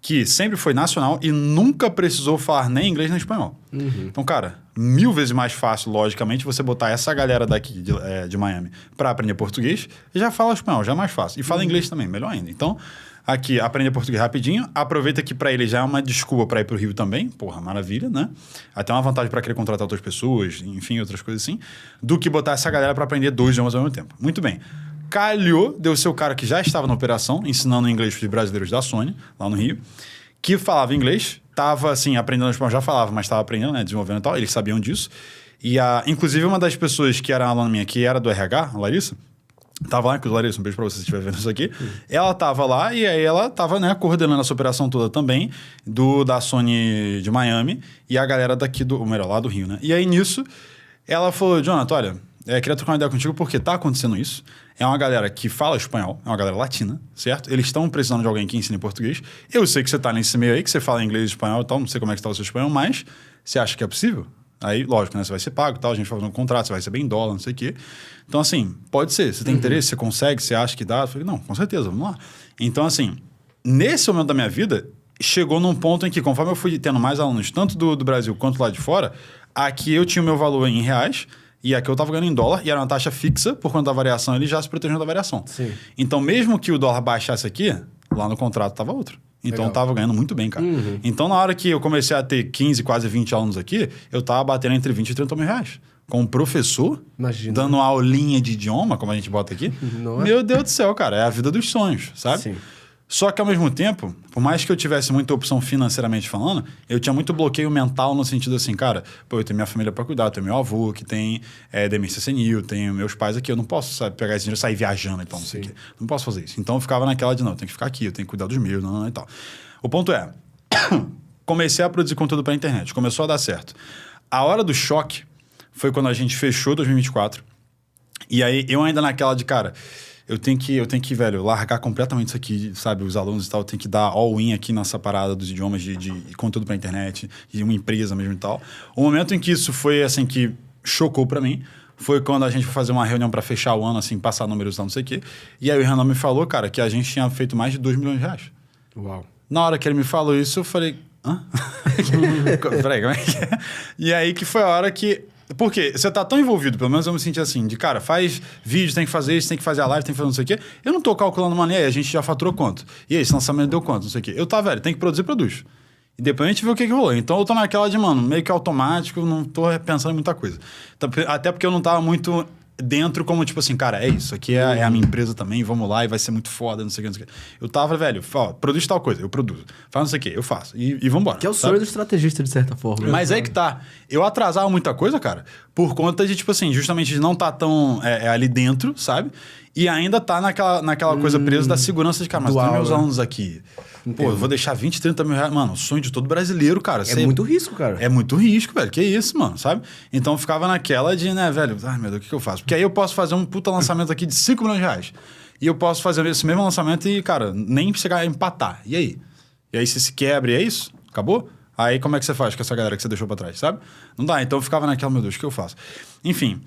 que sempre foi nacional e nunca precisou falar nem inglês nem espanhol. Então, cara, 1000 vezes mais fácil, logicamente, você botar essa galera daqui de Miami para aprender português, já fala espanhol, já é mais fácil. E fala inglês também, melhor ainda. Então, aqui, aprender português rapidinho. Aproveita que para ele já é uma desculpa para ir para o Rio também. Porra, maravilha, né? Até uma vantagem para querer contratar outras pessoas, enfim, outras coisas assim. Do que botar essa galera para aprender 2 idiomas ao mesmo tempo. Muito bem. Calhou, deu ser o cara que já estava na operação, ensinando inglês para os brasileiros da Sony, lá no Rio, que falava inglês, estava assim, aprendendo espanhol, já falava, mas estava aprendendo, né, desenvolvendo e tal, eles sabiam disso. E, inclusive, uma das pessoas que era aluna minha, que era do RH, a Larissa, tava lá, Larissa, um beijo pra você se estiver vendo isso aqui. Ela tava lá e aí ela tava, né, coordenando essa operação toda também, da Sony de Miami, e a galera daqui lá do Rio, né? E aí, nisso, ela falou, Jonathan, olha, queria trocar uma ideia contigo porque tá acontecendo isso. É uma galera que fala espanhol, é uma galera latina, certo? Eles estão precisando de alguém que ensine português. Eu sei que você tá nesse meio aí, que você fala inglês e espanhol e tal, não sei como é que tá o seu espanhol, mas você acha que é possível? Aí, lógico, né? Você vai ser pago e tal, a gente vai fazer um contrato, você vai receber em dólar, não sei o quê. Então, assim, pode ser. Você tem interesse, você consegue, você acha que dá? Eu falei, não, com certeza, vamos lá. Então, assim, nesse momento da minha vida, chegou num ponto em que, conforme eu fui tendo mais alunos, tanto do Brasil quanto lá de fora, aqui eu tinha o meu valor em reais, e aqui eu tava ganhando em dólar, e era uma taxa fixa, por conta da variação, ele já se protegendo da variação. Sim. Então, mesmo que o dólar baixasse aqui, lá no contrato tava outro. Então, eu tava ganhando muito bem, cara. Então, na hora que eu comecei a ter 15, quase 20 alunos aqui, eu tava batendo entre 20 e 30 mil reais. Com um professor, imagina, dando uma aulinha de idioma, como a gente bota aqui. Meu Deus do céu, cara, é a vida dos sonhos, sabe? Sim. Só que, ao mesmo tempo, por mais que eu tivesse muita opção financeiramente falando, eu tinha muito bloqueio mental no sentido assim, cara, pô, eu tenho minha família pra cuidar, eu tenho meu avô que tem demência senil, tenho meus pais aqui, eu não posso, sabe, pegar esse dinheiro e sair viajando e tal, não sei o quê. Não posso fazer isso. Então, eu ficava naquela de, não, eu tenho que ficar aqui, eu tenho que cuidar dos meus, não, e tal. O ponto é, comecei a produzir conteúdo pra internet, começou a dar certo. A hora do choque foi quando a gente fechou 2024, e aí eu ainda naquela de, cara... Eu tenho que, velho, largar completamente isso aqui, sabe? Os alunos e tal, eu tenho que dar all-in aqui nessa parada dos idiomas de conteúdo pra internet, de uma empresa mesmo e tal. O momento em que isso foi, assim, que chocou pra mim, foi quando a gente foi fazer uma reunião pra fechar o ano, assim, passar números e tal, não sei o quê. E aí o Renan me falou, cara, que a gente tinha feito mais de 2 milhões de reais. Uau. Na hora que ele me falou isso, eu falei, hã? Peraí, como é que é? E aí que foi a hora que... Porque você tá tão envolvido, pelo menos eu me senti assim, de cara, faz vídeo, tem que fazer isso, tem que fazer a live, tem que fazer não sei o quê. Eu não tô calculando maneira, a gente já faturou quanto? E aí, esse lançamento deu quanto? Não sei o quê. Eu tá, velho, tem que produzir, produz. E depois a gente vê o que rolou. Então eu tô naquela de, mano, meio que automático, não tô pensando em muita coisa. Até porque eu não tava muito dentro como, tipo assim, cara, é isso aqui é a minha empresa também, vamos lá e vai ser muito foda, não sei o que, não sei o que. Eu tava, velho, produz tal coisa, eu produzo. Faz não sei o que, eu faço. E vambora. Que é o sonho do estrategista, de certa forma. Mas aí que tá. Eu atrasava muita coisa, cara, por conta de, tipo assim, justamente de não estar tão ali dentro, sabe? E ainda tá naquela coisa presa da segurança de, cara, mas tem meus alunos aqui. Pô, eu vou deixar 20, 30 mil reais. Mano, o sonho de todo brasileiro, cara. É muito risco, cara. É muito risco, velho. Que isso, mano, sabe? Então eu ficava naquela de, né, velho, ai meu Deus, o que eu faço? Porque aí eu posso fazer um puta lançamento aqui de 5 milhões de reais. E eu posso fazer esse mesmo lançamento e, cara, nem chegar a empatar. E aí? E aí se quebra e é isso? Acabou? Aí como é que você faz com essa galera que você deixou pra trás, sabe? Não dá. Então eu ficava naquela, meu Deus, o que eu faço? Enfim,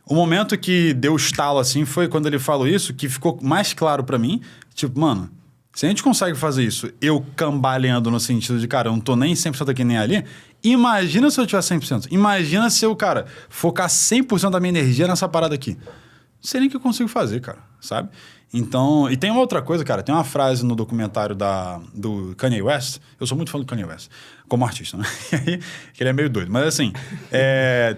o momento que deu o estalo assim foi quando ele falou isso, que ficou mais claro pra mim. Tipo, mano, se a gente consegue fazer isso, eu cambaleando no sentido de, cara, eu não tô nem 100% aqui nem ali, imagina se eu tiver 100%. Imagina se eu, cara, focar 100% da minha energia nessa parada aqui. Não sei nem o que eu consigo fazer, cara, sabe? Então, e tem uma outra coisa, cara, tem uma frase no documentário do Kanye West, eu sou muito fã do Kanye West, como artista, né? Que ele é meio doido, mas assim,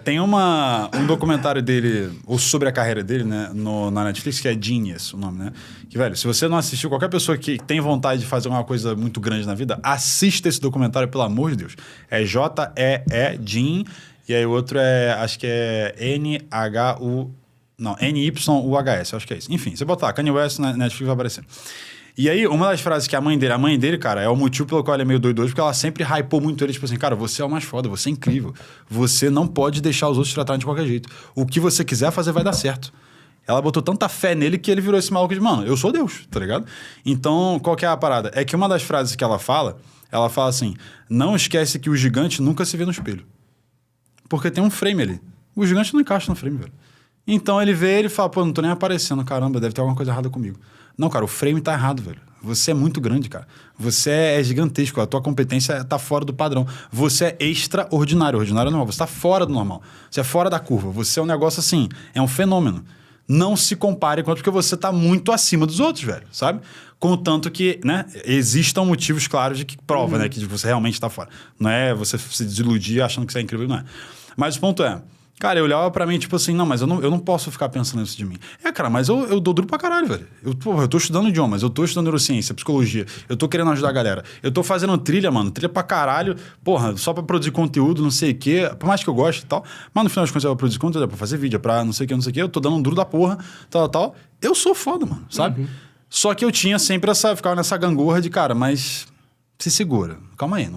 tem um documentário dele, ou sobre a carreira dele, né, na Netflix, que é Genius, o nome, né? Que, velho, se você não assistiu, qualquer pessoa que tem vontade de fazer uma coisa muito grande na vida, assista esse documentário, pelo amor de Deus. É J-E-E, Gene, e aí o outro acho que é N-H-U... Não, N-Y-U-H-S, acho que é isso. Enfim, você botar Kanye West na Netflix vai aparecer. E aí, uma das frases que a mãe dele, cara, é o motivo pelo qual ele é meio doido hoje, porque ela sempre hypou muito ele, tipo assim, cara, você é o mais foda, você é incrível. Você não pode deixar os outros te tratarem de qualquer jeito. O que você quiser fazer vai dar certo. Ela botou tanta fé nele que ele virou esse maluco de, mano, eu sou Deus, tá ligado? Então, qual que é a parada? É que uma das frases que ela fala assim, não esquece que o gigante nunca se vê no espelho. Porque tem um frame ali. O gigante não encaixa no frame, velho. Então ele vê, ele fala, pô, não tô nem aparecendo, caramba, deve ter alguma coisa errada comigo. Não, cara, o frame tá errado, velho. Você é muito grande, cara. Você é gigantesco, a tua competência tá fora do padrão. Você é extraordinário, ordinário não, você tá fora do normal. Você é fora da curva, você é um negócio assim, é um fenômeno. Não se compare com outro, porque você tá muito acima dos outros, velho, sabe? Contanto que, né, existam motivos claros de que prova, né, que você realmente tá fora. Não é você se desiludir achando que você é incrível, não é. Mas o ponto é, cara, eu olhava pra mim, tipo assim, não, mas eu não posso ficar pensando isso de mim. Cara, mas eu dou duro pra caralho, velho. Eu tô estudando idiomas, eu tô estudando neurociência, psicologia, eu tô querendo ajudar a galera. Eu tô fazendo trilha, mano, trilha pra caralho, porra, só pra produzir conteúdo, não sei o quê, por mais que eu goste e tal. Mas no final das contas, eu vou produzir conteúdo, é pra fazer vídeo, é pra não sei o quê, eu tô dando um duro da porra, tal. Eu sou foda, mano, sabe? Só que eu tinha sempre ficava nessa gangorra de, cara, mas se segura. Calma aí,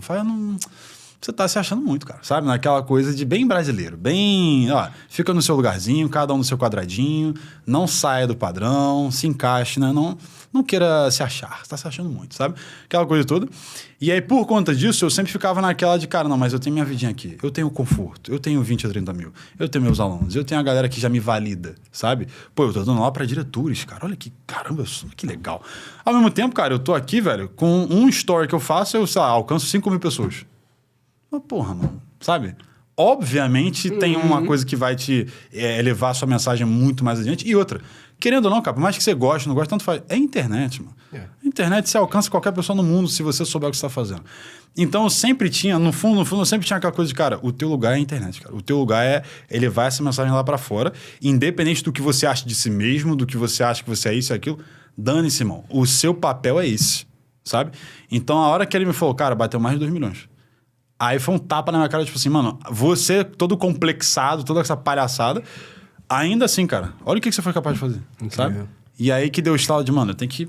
você tá se achando muito, cara, sabe? Naquela coisa de bem brasileiro, bem... Ó, fica no seu lugarzinho, cada um no seu quadradinho, não saia do padrão, se encaixe, né? Não queira se achar, você tá se achando muito, sabe? Aquela coisa toda. E aí, por conta disso, eu sempre ficava naquela de, cara, não, mas eu tenho minha vidinha aqui, eu tenho conforto, eu tenho 20 a 30 mil, eu tenho meus alunos, eu tenho a galera que já me valida, sabe? Pô, eu tô dando aula pra diretores, cara, olha que, caramba, que legal. Ao mesmo tempo, cara, eu tô aqui, velho, com um story que eu faço, eu, sei lá, alcanço 5 mil pessoas. Mas, porra, mano, sabe? Obviamente tem uma coisa que vai te levar a sua mensagem muito mais adiante. E outra, querendo ou não, cara, por mais que você goste, não goste, tanto faz. É internet, mano. A internet você alcança qualquer pessoa no mundo se você souber o que você está fazendo. Então eu sempre tinha, no fundo, eu sempre tinha aquela coisa de, cara, o teu lugar é a internet, cara. O teu lugar é levar essa mensagem lá pra fora, independente do que você acha de si mesmo, do que você acha que você é isso e aquilo, dane-se, irmão. O seu papel é esse, sabe? Então a hora que ele me falou, cara, bateu mais de 2 milhões. Aí foi um tapa na minha cara, tipo assim, mano, você todo complexado, toda essa palhaçada, ainda assim, cara, olha o que você foi capaz de fazer, sabe? E aí que deu o estalo de, mano, eu tenho que...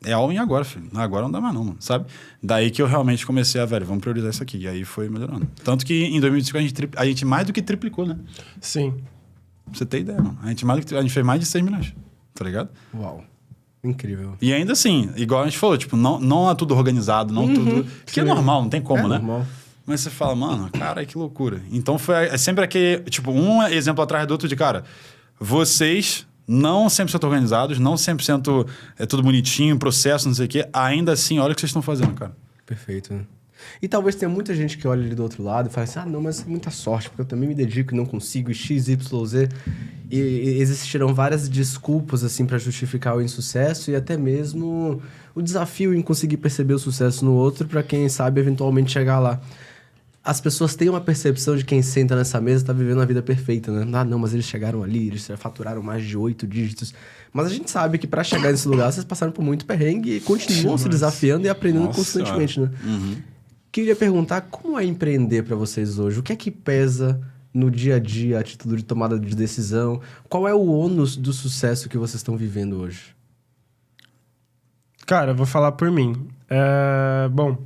É all in agora, filho. Agora não dá mais não, mano, sabe? Daí que eu realmente comecei a, velho, vamos priorizar isso aqui. E aí foi melhorando. Tanto que em 2025 a gente mais do que triplicou, né? Sim. Pra você ter ideia, mano. A gente fez mais de 6 milhões, tá ligado? Uau. Incrível. E ainda assim, igual a gente falou, tipo, não é tudo organizado, não tudo... Que é normal, não tem como, né? Normal. Mas você fala, mano, cara, que loucura. Então foi sempre aquele, tipo, um exemplo atrás do outro de, cara, vocês não 100% organizados, não 100% tudo bonitinho, processo, não sei o quê, ainda assim, olha o que vocês estão fazendo, cara. Perfeito, né? E talvez tenha muita gente que olha ali do outro lado e fala assim, não, mas é muita sorte, porque eu também me dedico e não consigo, X, Y, Z. E existiram várias desculpas, assim, para justificar o insucesso e até mesmo o desafio em conseguir perceber o sucesso no outro para quem sabe eventualmente chegar lá. As pessoas têm uma percepção de quem senta nessa mesa tá vivendo a vida perfeita, né? Ah, não, mas eles chegaram ali, eles faturaram mais de 8 dígitos. Mas a gente sabe que para chegar nesse lugar, vocês passaram por muito perrengue e continuam se desafiando e aprendendo constantemente, né? Queria perguntar, como é empreender para vocês hoje? O que é que pesa no dia a dia, a atitude de tomada de decisão? Qual é o ônus do sucesso que vocês estão vivendo hoje? Cara, eu vou falar por mim. Bom,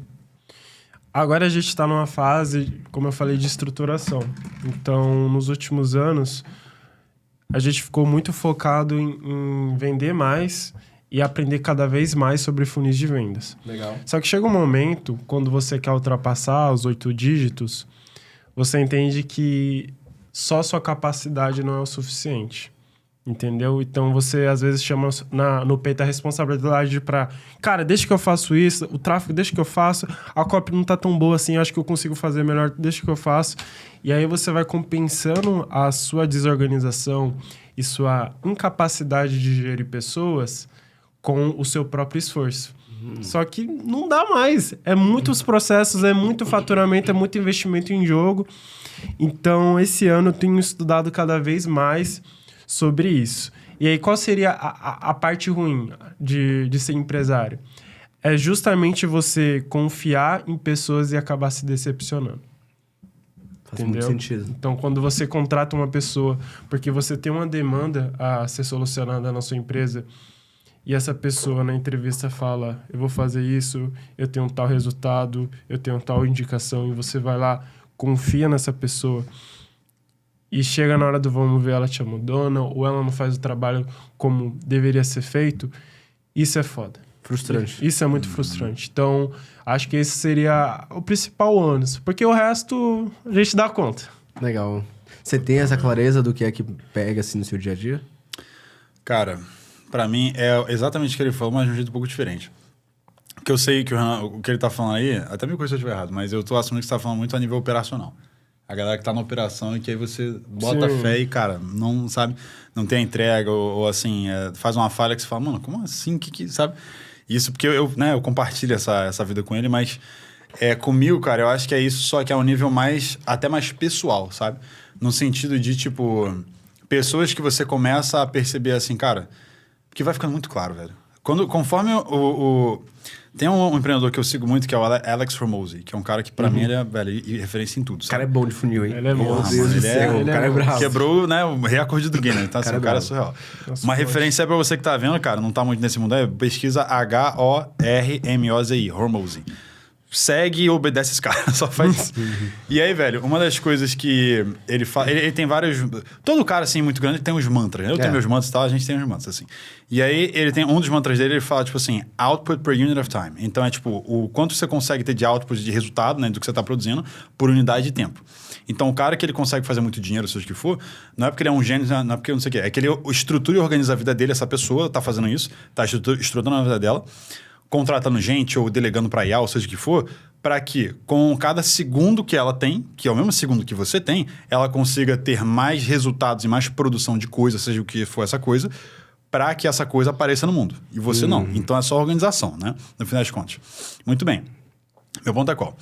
agora a gente está numa fase, como eu falei, de estruturação. Então, nos últimos anos, a gente ficou muito focado em vender mais e aprender cada vez mais sobre funis de vendas. Legal. Só que chega um momento, quando você quer ultrapassar os 8 dígitos, você entende que só sua capacidade não é o suficiente. Entendeu? Então, você, às vezes, chama no peito a responsabilidade para... Cara, deixa que eu faço isso, o tráfego deixa que eu faço, a copy não tá tão boa assim, eu acho que eu consigo fazer melhor, deixa que eu faço. E aí, você vai compensando a sua desorganização e sua incapacidade de gerir pessoas com o seu próprio esforço. Só que não dá mais. É muitos processos, é muito faturamento, é muito investimento em jogo. Então, esse ano eu tenho estudado cada vez mais sobre isso. E aí, qual seria a parte ruim de ser empresário? É justamente você confiar em pessoas e acabar se decepcionando. Faz muito sentido. Então, quando você contrata uma pessoa porque você tem uma demanda a ser solucionada na sua empresa e essa pessoa na entrevista fala, eu vou fazer isso, eu tenho um tal resultado, eu tenho tal indicação, e você vai lá, confia nessa pessoa e chega na hora do vamos ver, ela te abandona ou ela não faz o trabalho como deveria ser feito, isso é foda. Frustrante. Isso é muito frustrante. Então, acho que esse seria o principal ônus, porque o resto a gente dá conta. Legal. Você tem essa clareza do que é que pega assim no seu dia a dia? Cara, pra mim é exatamente o que ele falou, mas de um jeito um pouco diferente. Porque eu sei que o que ele tá falando aí, até me corrija se eu estiver errado, mas eu tô assumindo que você tá falando muito a nível operacional. A galera que tá na operação e que aí você bota fé e, cara, não sabe, não tem a entrega ou assim, faz uma falha que você fala, mano, como assim? Que sabe? Isso porque eu compartilho essa vida com ele, mas comigo, cara, eu acho que é isso, só que é um nível até mais pessoal, sabe? No sentido de, tipo, pessoas que você começa a perceber assim, cara, que vai ficando muito claro, velho. Conforme tem um empreendedor que eu sigo muito, que é o Alex Hormozi, que é um cara que, pra mim, ele é, velho, referência em tudo. Sabe? O cara é bom de funil, hein? Ele é bom. Meu Deus do céu, o cara é bravo. Quebrou, né, o recorde do Guinness. Então, assim, o cara é surreal. Uma referência pra você que tá vendo, cara, não tá muito nesse mundo, pesquisa Hormozi, Hormozi. Segue e obedece esse cara, só faz isso. E aí, velho, uma das coisas que ele fala... Ele tem vários... Todo cara, assim, muito grande, tem uns mantras. Eu tenho meus mantras e tal, a gente tem uns mantras, assim. E aí, ele tem... Um dos mantras dele, ele fala, tipo assim, output per unit of time. Então, é tipo, o quanto você consegue ter de output, de resultado, né, do que você tá produzindo, por unidade de tempo. Então, o cara que ele consegue fazer muito dinheiro, seja o que for, não é porque ele é um gênio, não é porque não sei o quê. É que ele estrutura e organiza a vida dele, essa pessoa tá fazendo isso, tá estruturando a vida dela, contratando gente ou delegando para IA, ou seja o que for, para que com cada segundo que ela tem, que é o mesmo segundo que você tem, ela consiga ter mais resultados e mais produção de coisa, seja o que for essa coisa, para que essa coisa apareça no mundo. E você não. Então é só organização, né? No final das contas. Muito bem. Meu ponto é qual?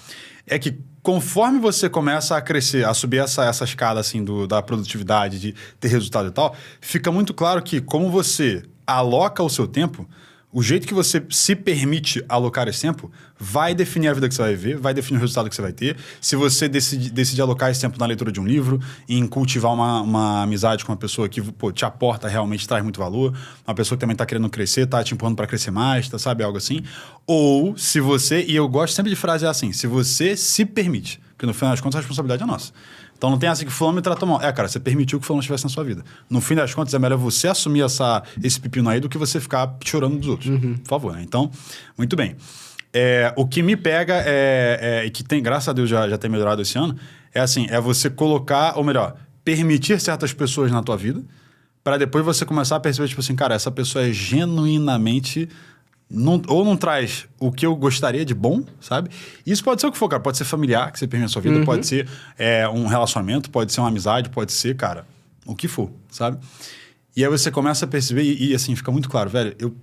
É que conforme você começa a crescer, a subir essa escada assim, da produtividade, de ter resultado e tal, fica muito claro que como você aloca o seu tempo, o jeito que você se permite alocar esse tempo vai definir a vida que você vai viver, vai definir o resultado que você vai ter. Se você decide alocar esse tempo na leitura de um livro, em cultivar uma amizade com uma pessoa que te aporta realmente, traz muito valor, uma pessoa que também está querendo crescer, está te empurrando para crescer mais, sabe? Algo assim. Ou se você, e eu gosto sempre de frases assim, se você se permite, porque no final das contas a responsabilidade é nossa. Então não tem assim que fulano me tratou mal. Cara, você permitiu que fulano estivesse na sua vida. No fim das contas, é melhor você assumir esse pepino aí do que você ficar chorando dos outros. Por favor, né? Então, muito bem. O que me pega e que tem, graças a Deus, já tem melhorado esse ano, é você colocar, ou melhor, permitir certas pessoas na tua vida, para depois você começar a perceber, tipo assim, cara, essa pessoa é genuinamente... ou não traz o que eu gostaria de bom, sabe? Isso pode ser o que for, cara. Pode ser familiar, que você permite a sua vida. Pode ser um relacionamento, pode ser uma amizade, pode ser, cara, o que for, sabe? E aí você começa a perceber, e assim, fica muito claro, velho,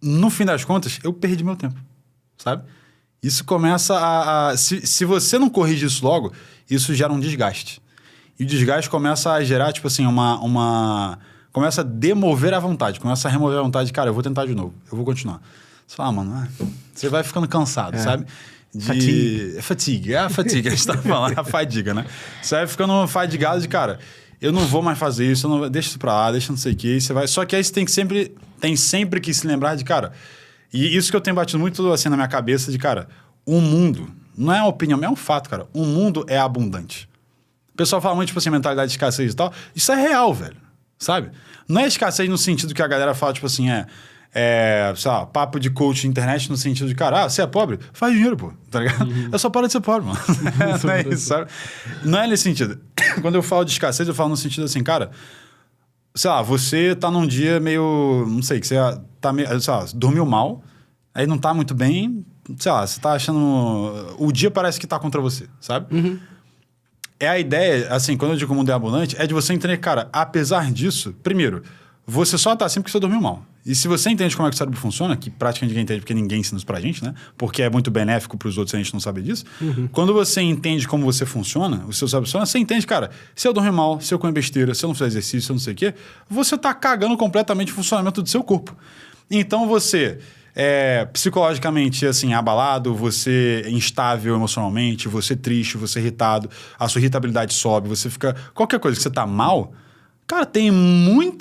no fim das contas, eu perdi meu tempo, sabe? Isso começa se você não corrige isso logo, isso gera um desgaste. E o desgaste começa a gerar, tipo assim, começa a demover a vontade, começa a remover a vontade. Cara, eu vou tentar de novo, eu vou continuar. Você fala, mano, você vai ficando cansado, sabe? Fatigue. É a fatiga, a gente tá falando, a fadiga, né? Você vai ficando fadigado de, cara, eu não vou mais fazer isso, deixa isso pra lá, deixa não sei o que, você vai... Só que aí você tem sempre que se lembrar de, cara... E isso que eu tenho batido muito assim na minha cabeça de, cara, o mundo, não é uma opinião, é um fato, cara. O mundo é abundante. O pessoal fala muito, tipo assim, mentalidade de escassez e tal. Isso é real, velho. Sabe? Não é escassez no sentido que a galera fala, tipo assim, sei lá, papo de coach na internet no sentido de, cara, você é pobre? Faz dinheiro, pô, tá ligado? Eu só paro de ser pobre, mano. Não é isso, sabe? Não é nesse sentido. Quando eu falo de escassez, eu falo no sentido assim, cara... Sei lá, você tá num dia meio... Não sei, que você tá meio... Sei lá, dormiu mal, aí não tá muito bem... Sei lá, você tá achando... O dia parece que tá contra você, sabe? Uhum. É a ideia, assim, quando eu digo que o mundo é abundante, é de você entender, cara, apesar disso... Primeiro, você só tá assim porque você dormiu mal. E se você entende como é que o cérebro funciona, que praticamente ninguém entende porque ninguém ensina isso pra gente, né? Porque é muito benéfico pros outros e a gente não sabe disso. Uhum. Quando você entende como você funciona, o seu cérebro funciona, você entende, cara, se eu dormir mal, se eu comer besteira, se eu não fizer exercício, se eu não sei o quê, você tá cagando completamente o funcionamento do seu corpo. Então você... psicologicamente, assim, abalado, você instável emocionalmente, você triste, você irritado, a sua irritabilidade sobe, você fica... Qualquer coisa que você tá mal... Cara, tem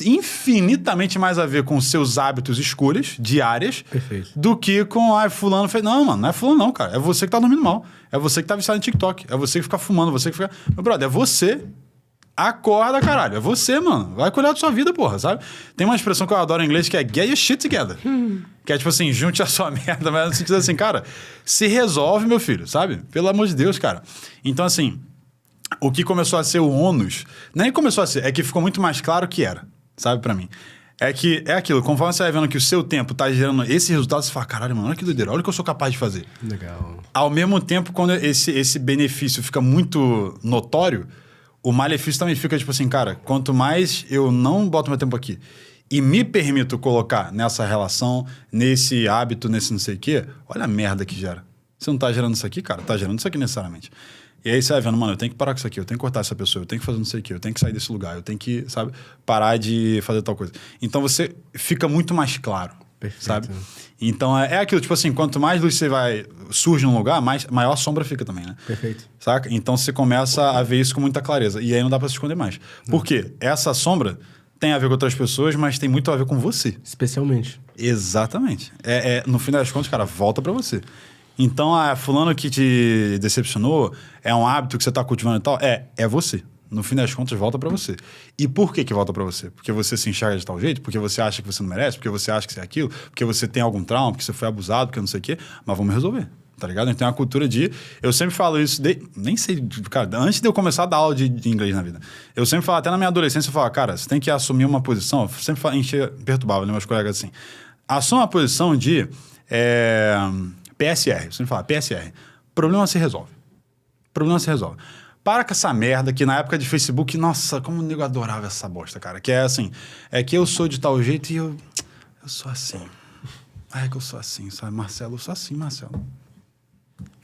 infinitamente mais a ver com seus hábitos e escolhas diárias. Perfeito. Do que com, fulano fez... Não, mano, não é fulano não, cara. É você que tá dormindo mal. É você que tá viciado em TikTok. É você que fica fumando, você que fica... Meu brother, é você. Acorda, caralho. É você, mano. Vai cuidar da sua vida, porra, sabe? Tem uma expressão que eu adoro em inglês que é get your shit together. Que é tipo assim, junte a sua merda, mas no sentido assim, cara, se resolve, meu filho, sabe? Pelo amor de Deus, cara. Então, assim... O que começou a ser o ônus, nem começou a ser, é que ficou muito mais claro que era, sabe, pra mim. É que é aquilo, conforme você vai vendo que o seu tempo tá gerando esse resultado, você fala, caralho, mano, olha que doideira, olha o que eu sou capaz de fazer. Legal. Ao mesmo tempo, quando esse benefício fica muito notório, o malefício também fica tipo assim, cara, quanto mais eu não boto meu tempo aqui e me permito colocar nessa relação, nesse hábito, nesse não sei o quê, olha a merda que gera. Você não tá gerando isso aqui, cara? Tá gerando isso aqui necessariamente. E aí você vai vendo, mano, eu tenho que parar com isso aqui, eu tenho que cortar essa pessoa, eu tenho que fazer não sei o quê, eu tenho que sair desse lugar, eu tenho que, sabe, parar de fazer tal coisa. Então você fica muito mais claro, perfeito, sabe? Então é aquilo, tipo assim, quanto mais luz você surge num lugar, maior sombra fica também, né? Perfeito. Saca? Então você começa a ver isso com muita clareza. E aí não dá pra se esconder mais. Por quê? Essa sombra tem a ver com outras pessoas, mas tem muito a ver com você. Especialmente. Exatamente. No fim das contas, cara, volta pra você. Então, fulano que te decepcionou, é um hábito que você tá cultivando e tal, é você. No fim das contas, volta pra você. E por que volta pra você? Porque você se enxerga de tal jeito? Porque você acha que você não merece? Porque você acha que você é aquilo? Porque você tem algum trauma? Porque você foi abusado? Porque não sei o quê? Mas vamos resolver, tá ligado? A gente tem uma cultura de... Eu sempre falo isso, nem sei... Cara, antes de eu começar a dar aula de inglês na vida. Eu sempre falo, até na minha adolescência, eu falo, cara, você tem que assumir uma posição... Eu sempre perturbava, né? Meus colegas assim. Assuma uma posição de... PSR, você me fala, PSR. Problema se resolve. Problema se resolve. Para com essa merda que na época de Facebook, nossa, como o nego adorava essa bosta, cara. Que é assim, é que eu sou de tal jeito e eu sou assim. É que eu sou assim, sabe? Marcelo, eu sou assim, Marcelo.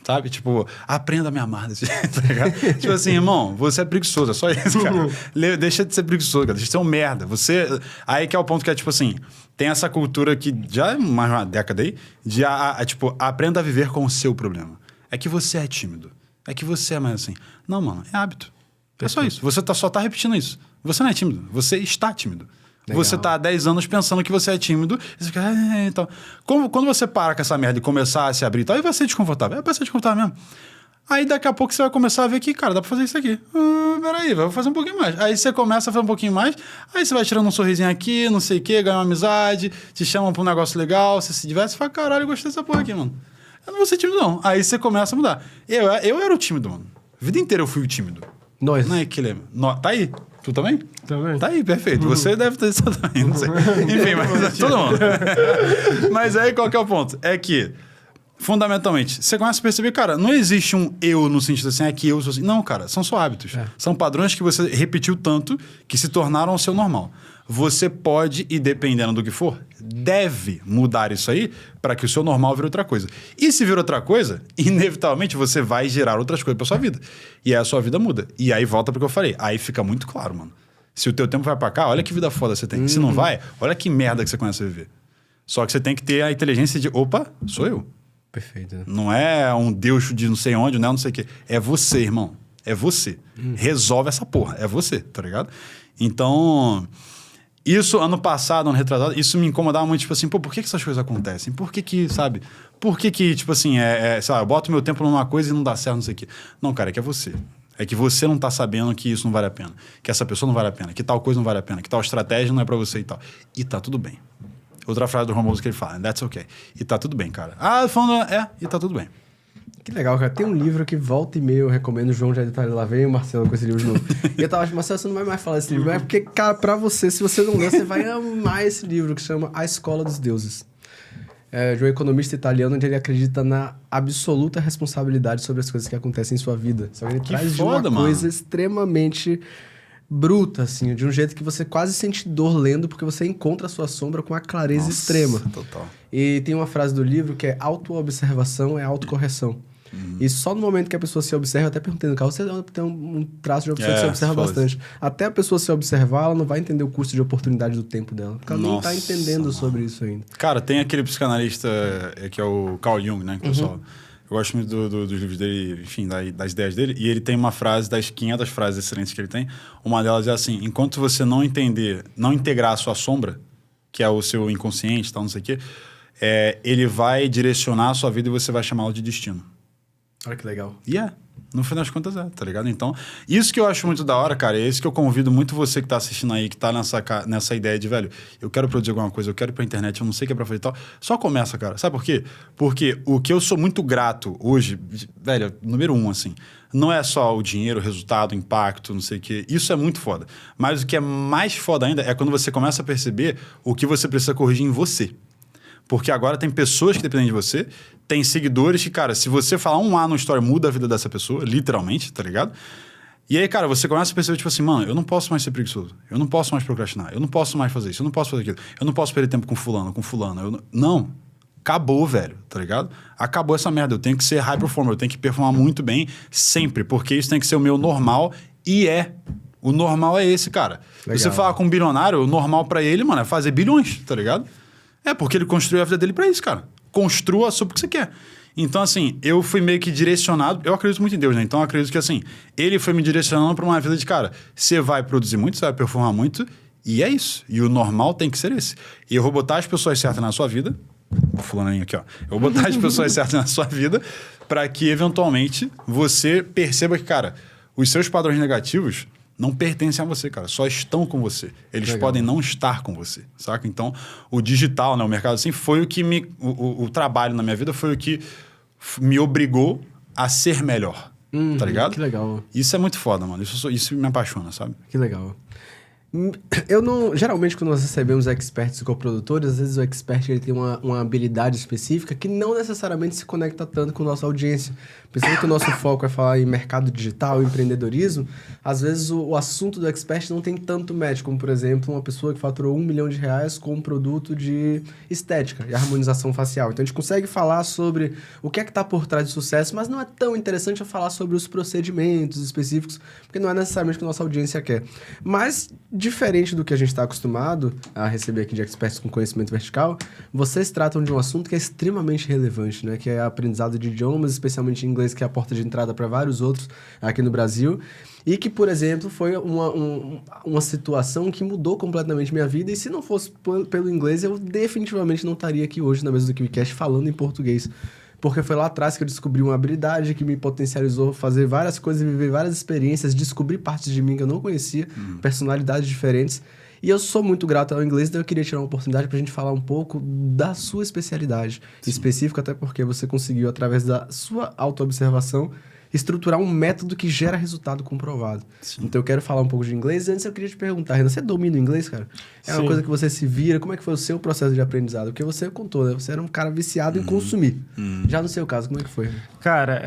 Sabe? Tipo, aprenda a me amar desse jeito, tá ligado? Tipo assim, irmão, você é preguiçoso, é só isso, cara. Deixa de ser preguiçoso, cara. Deixa de ser um merda. Aí que é o ponto que é, tipo assim, tem essa cultura que já é mais uma década aí, de, tipo, aprenda a viver com o seu problema. É que você é tímido. É que você é mais assim. Não, mano, é hábito. É só isso. Você só tá repetindo isso. Você não é tímido. Você está tímido. Legal. Você tá há 10 anos pensando que você é tímido, e você fica... Então. Quando você para com essa merda e começar a se abrir e tal, aí vai ser desconfortável. Vai ser desconfortável mesmo. Aí daqui a pouco você vai começar a ver que, cara, dá pra fazer isso aqui. Peraí, vou fazer um pouquinho mais. Aí você começa a fazer um pouquinho mais, aí você vai tirando um sorrisinho aqui, não sei o quê, ganha uma amizade, te chamam pra um negócio legal, você se diverte, você fala, caralho, eu gostei dessa porra aqui, mano. Eu não vou ser tímido, não. Aí você começa a mudar. Eu era o tímido, mano. A vida inteira eu fui o tímido. Nós. Não é que ele tá aí. Tu também? Também. Tá aí, perfeito. Você deve ter isso também, não sei. Enfim, mas todo mundo. Mas aí qual que é o ponto? É que fundamentalmente, você começa a perceber, cara, não existe um eu no sentido assim, é que eu sou assim. Não, cara, são só hábitos. São padrões que você repetiu tanto que se tornaram o seu normal. Você pode, e dependendo do que for, deve mudar isso aí para que o seu normal vire outra coisa. E se vir outra coisa, inevitavelmente você vai gerar outras coisas para sua vida. E aí a sua vida muda. E aí volta pro que eu falei. Aí fica muito claro, mano. Se o teu tempo vai para cá, olha que vida foda você tem. Se não vai, olha que merda que você começa a viver. Só que você tem que ter a inteligência de, opa, sou eu. Perfeito. Né? Não é um Deus de não sei onde, não sei o quê. É você, irmão. É você. Resolve essa porra. É você, tá ligado? Então, isso, ano passado, ano retrasado, isso me incomodava muito, tipo assim, pô, por que essas coisas acontecem? Por que, sabe? Por que, tipo assim, sei lá, eu boto meu tempo numa coisa e não dá certo, não sei o quê. Não, cara, é que é você. É que você não tá sabendo que isso não vale a pena. Que essa pessoa não vale a pena. Que tal coisa não vale a pena. Que tal estratégia não é pra você e tal. E tá tudo bem. Outra frase do Romulo que ele fala, that's okay. E tá tudo bem, cara. Falando, e tá tudo bem. Que legal, cara. Tem um livro que volta e meia eu recomendo, o João já detalhou lá, vem o Marcelo com esse livro de novo. E eu tava achando, Marcelo, você não vai mais falar desse livro. Mas é porque, cara, pra você, se você não ler, você vai amar esse livro que chama A Escola dos Deuses. É de um economista italiano onde ele acredita na absoluta responsabilidade sobre as coisas que acontecem em sua vida. Só que ele traz foda, de uma coisa mano. extremamente bruta, assim, de um jeito que você quase sente dor lendo, porque você encontra a sua sombra com uma clareza extrema. Total. E tem uma frase do livro que é autoobservação é autocorreção. E só no momento que a pessoa se observa, eu até perguntei no carro, você tem um traço de uma pessoa que se observa bastante. Até a pessoa se observar, ela não vai entender o custo de oportunidade do tempo dela. Porque ela nem tá entendendo sobre isso ainda. Cara, tem aquele psicanalista que é o Carl Jung, né? Que pessoal, eu gosto muito dos livros dele, enfim, das ideias dele. E ele tem uma frase, das 500 frases excelentes que ele tem, uma delas é assim, enquanto você não integrar a sua sombra, que é o seu inconsciente, tal, não sei o quê, ele vai direcionar a sua vida e você vai chamá-lo de destino. Olha que legal. No final das contas tá ligado? Então, isso que eu acho muito da hora, cara, é isso que eu convido muito você que tá assistindo aí, que tá nessa ideia de, velho, eu quero produzir alguma coisa, eu quero ir pra internet, eu não sei o que é pra fazer e tal. Só começa, cara. Sabe por quê? Porque o que eu sou muito grato hoje, velho, número 1, assim, não é só o dinheiro, o resultado, o impacto, não sei o quê. Isso é muito foda. Mas o que é mais foda ainda é quando você começa a perceber o que você precisa corrigir em você. Porque agora tem pessoas que dependem de você, tem seguidores que, cara, se você falar um A no story, muda a vida dessa pessoa, literalmente, tá ligado? E aí, cara, você começa a perceber, tipo assim, mano, eu não posso mais ser preguiçoso, eu não posso mais procrastinar, eu não posso mais fazer isso, eu não posso fazer aquilo, eu não posso perder tempo com fulano, com fulana. Não, acabou, velho, tá ligado? Acabou essa merda, eu tenho que ser high performer, eu tenho que performar muito bem sempre, porque isso tem que ser o meu normal e o normal é esse, cara. Legal. Você falar com um bilionário, o normal pra ele, mano, é fazer bilhões, tá ligado? Porque ele construiu a vida dele pra isso, cara. Construa sobre o que você quer. Então, assim, eu fui meio que direcionado... Eu acredito muito em Deus, né? Então, eu acredito que, assim, ele foi me direcionando pra uma vida de, cara, você vai produzir muito, você vai performar muito, e é isso. E o normal tem que ser esse. E eu vou botar as pessoas certas na sua vida... O fulaninho aqui, ó. Eu vou botar as pessoas certas na sua vida pra que, eventualmente, você perceba que, cara, os seus padrões negativos... não pertencem a você, cara. Só estão com você. Eles podem não estar com você, saca? Então, o digital, né, o mercado assim, foi o que o trabalho na minha vida foi o que me obrigou a ser melhor, tá ligado? Que legal. Isso é muito foda, mano. Isso me apaixona, sabe? Que legal. Eu não... Geralmente, quando nós recebemos experts e coprodutores, às vezes o expert ele tem uma habilidade específica que não necessariamente se conecta tanto com a nossa audiência. Pensando que o nosso foco é falar em mercado digital, empreendedorismo, às vezes o assunto do expert não tem tanto match, como, por exemplo, uma pessoa que faturou R$1 milhão com um produto de estética e harmonização facial. Então, a gente consegue falar sobre o que é que está por trás do sucesso, mas não é tão interessante eu falar sobre os procedimentos específicos, porque não é necessariamente o que a nossa audiência quer. Mas... diferente do que a gente está acostumado a receber aqui de experts com conhecimento vertical, vocês tratam de um assunto que é extremamente relevante, né? Que é a aprendizado de idiomas, especialmente em inglês, que é a porta de entrada para vários outros aqui no Brasil. E que, por exemplo, foi uma situação que mudou completamente minha vida. E se não fosse pelo inglês, eu definitivamente não estaria aqui hoje na mesa do KiwiCast falando em português. Porque foi lá atrás que eu descobri uma habilidade que me potencializou fazer várias coisas, viver várias experiências, descobrir partes de mim que eu não conhecia, personalidades diferentes. E eu sou muito grato ao inglês, então eu queria tirar uma oportunidade pra gente falar um pouco da sua especialidade específica, até porque você conseguiu, através da sua autoobservação, estruturar um método que gera resultado comprovado. Então eu quero falar um pouco de inglês. Antes eu queria te perguntar, Renan, você domina o inglês, cara? É uma Sim. coisa que você se vira? Como é que foi o seu processo de aprendizado? Porque você contou, né? Você era um cara viciado em consumir. Já no seu caso, como é que foi? Cara,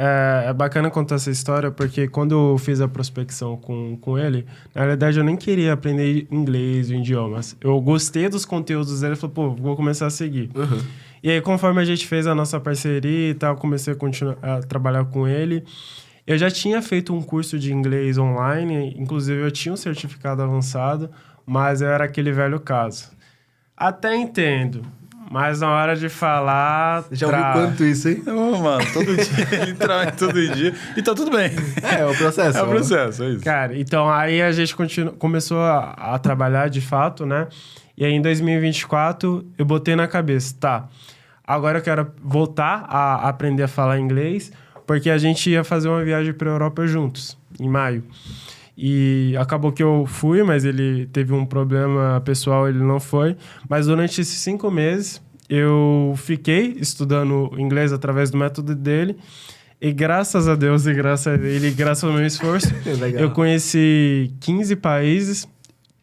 é bacana contar essa história, porque quando eu fiz a prospecção com ele, na realidade eu nem queria aprender inglês ou idiomas. Eu gostei dos conteúdos dele e falei, pô, vou começar a seguir. E aí, conforme a gente fez a nossa parceria e tal, comecei a continuar a trabalhar com ele. Eu já tinha feito um curso de inglês online, inclusive eu tinha um certificado avançado, mas eu era aquele velho caso. Até entendo, mas na hora de falar... Já ouviu quanto isso, hein? Ô, mano, todo dia, literalmente todo dia. E tá tudo bem. É o processo. É o processo, é isso. Cara, então aí a gente começou a trabalhar de fato, né? E aí em 2024 eu botei na cabeça, tá, agora eu quero voltar a aprender a falar inglês, porque a gente ia fazer uma viagem para a Europa juntos, em maio. E acabou que eu fui, mas ele teve um problema pessoal, ele não foi. Mas durante esses 5 meses, eu fiquei estudando inglês através do método dele. E graças a Deus, e graças a ele, graças ao meu esforço, eu conheci 15 países.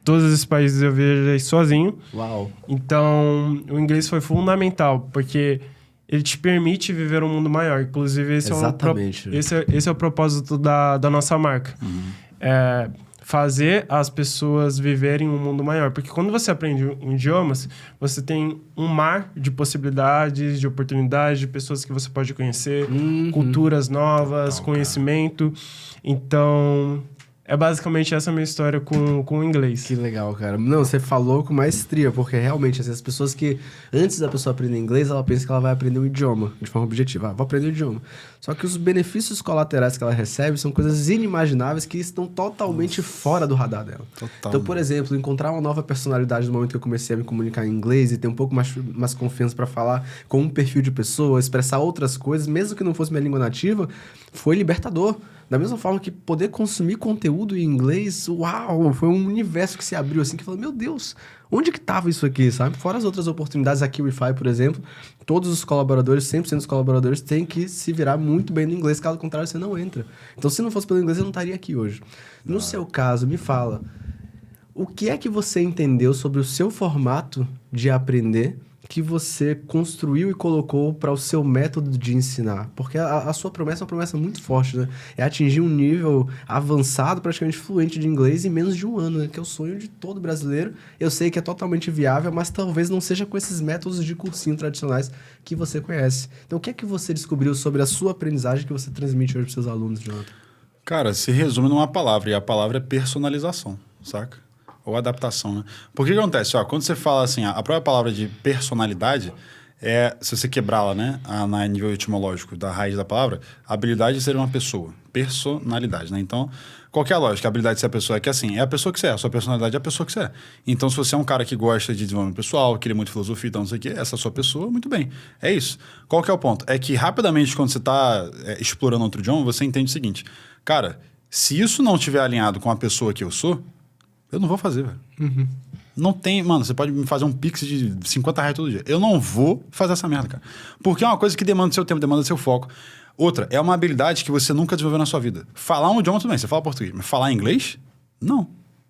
Todos esses países eu viajei sozinho. Uau. Então, o inglês foi fundamental, porque ele te permite viver um mundo maior. Inclusive, Exatamente. Esse é o propósito da nossa marca. É fazer as pessoas viverem um mundo maior. Porque quando você aprende idiomas, você tem um mar de possibilidades, de oportunidades, de pessoas que você pode conhecer, culturas novas, conhecimento. Então... é basicamente essa a minha história com o inglês. Que legal, cara. Não, você falou com maestria, porque realmente, assim, as pessoas que, antes da pessoa aprender inglês, ela pensa que ela vai aprender um idioma, de forma objetiva. Vou aprender um idioma. Só que os benefícios colaterais que ela recebe são coisas inimagináveis que estão totalmente fora do radar dela. Total. Então, por exemplo, encontrar uma nova personalidade no momento que eu comecei a me comunicar em inglês e ter um pouco mais confiança para falar com um perfil de pessoa, expressar outras coisas, mesmo que não fosse minha língua nativa, foi libertador. Da mesma forma que poder consumir conteúdo em inglês, uau, foi um universo que se abriu assim, que falou, meu Deus, onde que tava isso aqui, sabe? Fora as outras oportunidades, aqui o Wi-Fi, por exemplo, todos os colaboradores, 100% dos colaboradores têm que se virar muito bem no inglês, caso contrário você não entra. Então, se não fosse pelo inglês, eu não estaria aqui hoje. No seu caso, me fala, o que é que você entendeu sobre o seu formato de aprender que você construiu e colocou para o seu método de ensinar? Porque a sua promessa é uma promessa muito forte, né? É atingir um nível avançado, praticamente fluente de inglês em menos de um ano, né? Que é o sonho de todo brasileiro. Eu sei que é totalmente viável, mas talvez não seja com esses métodos de cursinho tradicionais que você conhece. Então, o que é que você descobriu sobre a sua aprendizagem que você transmite hoje para seus alunos, Jonathan? Cara, se resume numa palavra, e a palavra é personalização, saca? Ou adaptação, né? Porque o que acontece? Ó, quando você fala assim, a própria palavra de personalidade, se você quebrá-la, né, na nível etimológico da raiz da palavra, a habilidade de ser uma pessoa. Personalidade, né? Então, qual que é a lógica? A habilidade de ser a pessoa é que, assim, é a pessoa que você é. A sua personalidade é a pessoa que você é. Então, se você é um cara que gosta de desenvolvimento pessoal, que lê muito filosofia e tal, não sei o quê, essa é a sua pessoa, muito bem. É isso. Qual que é o ponto? É que, rapidamente, quando você está explorando outro idioma, você entende o seguinte. Cara, se isso não estiver alinhado com a pessoa que eu sou, eu não vou fazer, velho. Não tem... Mano, você pode me fazer um pix de R$50 todo dia. Eu não vou fazer essa merda, cara. Porque é uma coisa que demanda seu tempo, demanda seu foco. Outra, é uma habilidade que você nunca desenvolveu na sua vida. Falar um idioma, tudo bem, você fala português. Mas falar inglês? Não.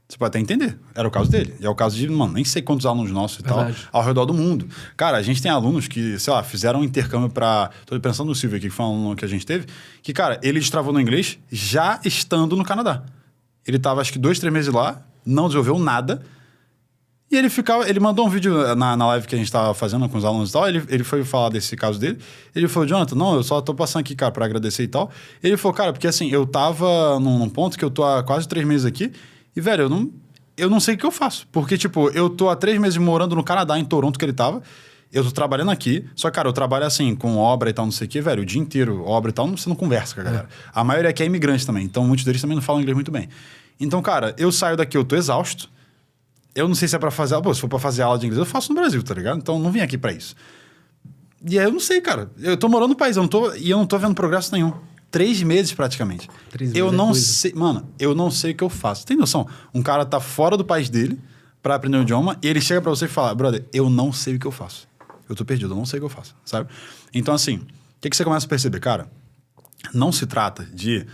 Você pode até entender. Era o caso dele. E é o caso de, mano, nem sei quantos alunos nossos e tal, ao redor do mundo. Cara, a gente tem alunos que, sei lá, fizeram um intercâmbio pra... Tô pensando no Silvio aqui, que foi um aluno que a gente teve, que, cara, ele destravou no inglês já estando no Canadá. Ele tava, acho que 2, 3 meses lá, não desenvolveu nada. E ele mandou um vídeo na live que a gente tava fazendo com os alunos e tal. Ele foi falar desse caso dele. Ele falou, Jonathan, não, eu só tô passando aqui, cara, pra agradecer e tal. Ele falou, cara, porque assim, eu tava num ponto que eu tô há quase 3 meses aqui. E, velho, eu não sei o que eu faço. Porque, tipo, eu tô há 3 meses morando no Canadá, em Toronto, que ele tava. Eu tô trabalhando aqui. Só que, cara, eu trabalho assim, com obra e tal, não sei o quê, velho. O dia inteiro, obra e tal, você não conversa com a galera. A maioria aqui é imigrante também. Então, muitos deles também não falam inglês muito bem. Então, cara, eu saio daqui, eu tô exausto. Eu não sei se é pra fazer... Pô, se for pra fazer aula de inglês, eu faço no Brasil, tá ligado? Então, não vim aqui pra isso. E aí, eu não sei, cara. Eu tô morando no país, eu não tô vendo progresso nenhum. 3 meses, praticamente. 3 meses eu não sei... Mano, eu não sei o que eu faço. Tem noção? Um cara tá fora do país dele pra aprender um idioma e ele chega pra você e fala, brother, eu não sei o que eu faço. Eu tô perdido, eu não sei o que eu faço, sabe? Então, assim, o que você começa a perceber? Cara, não se trata de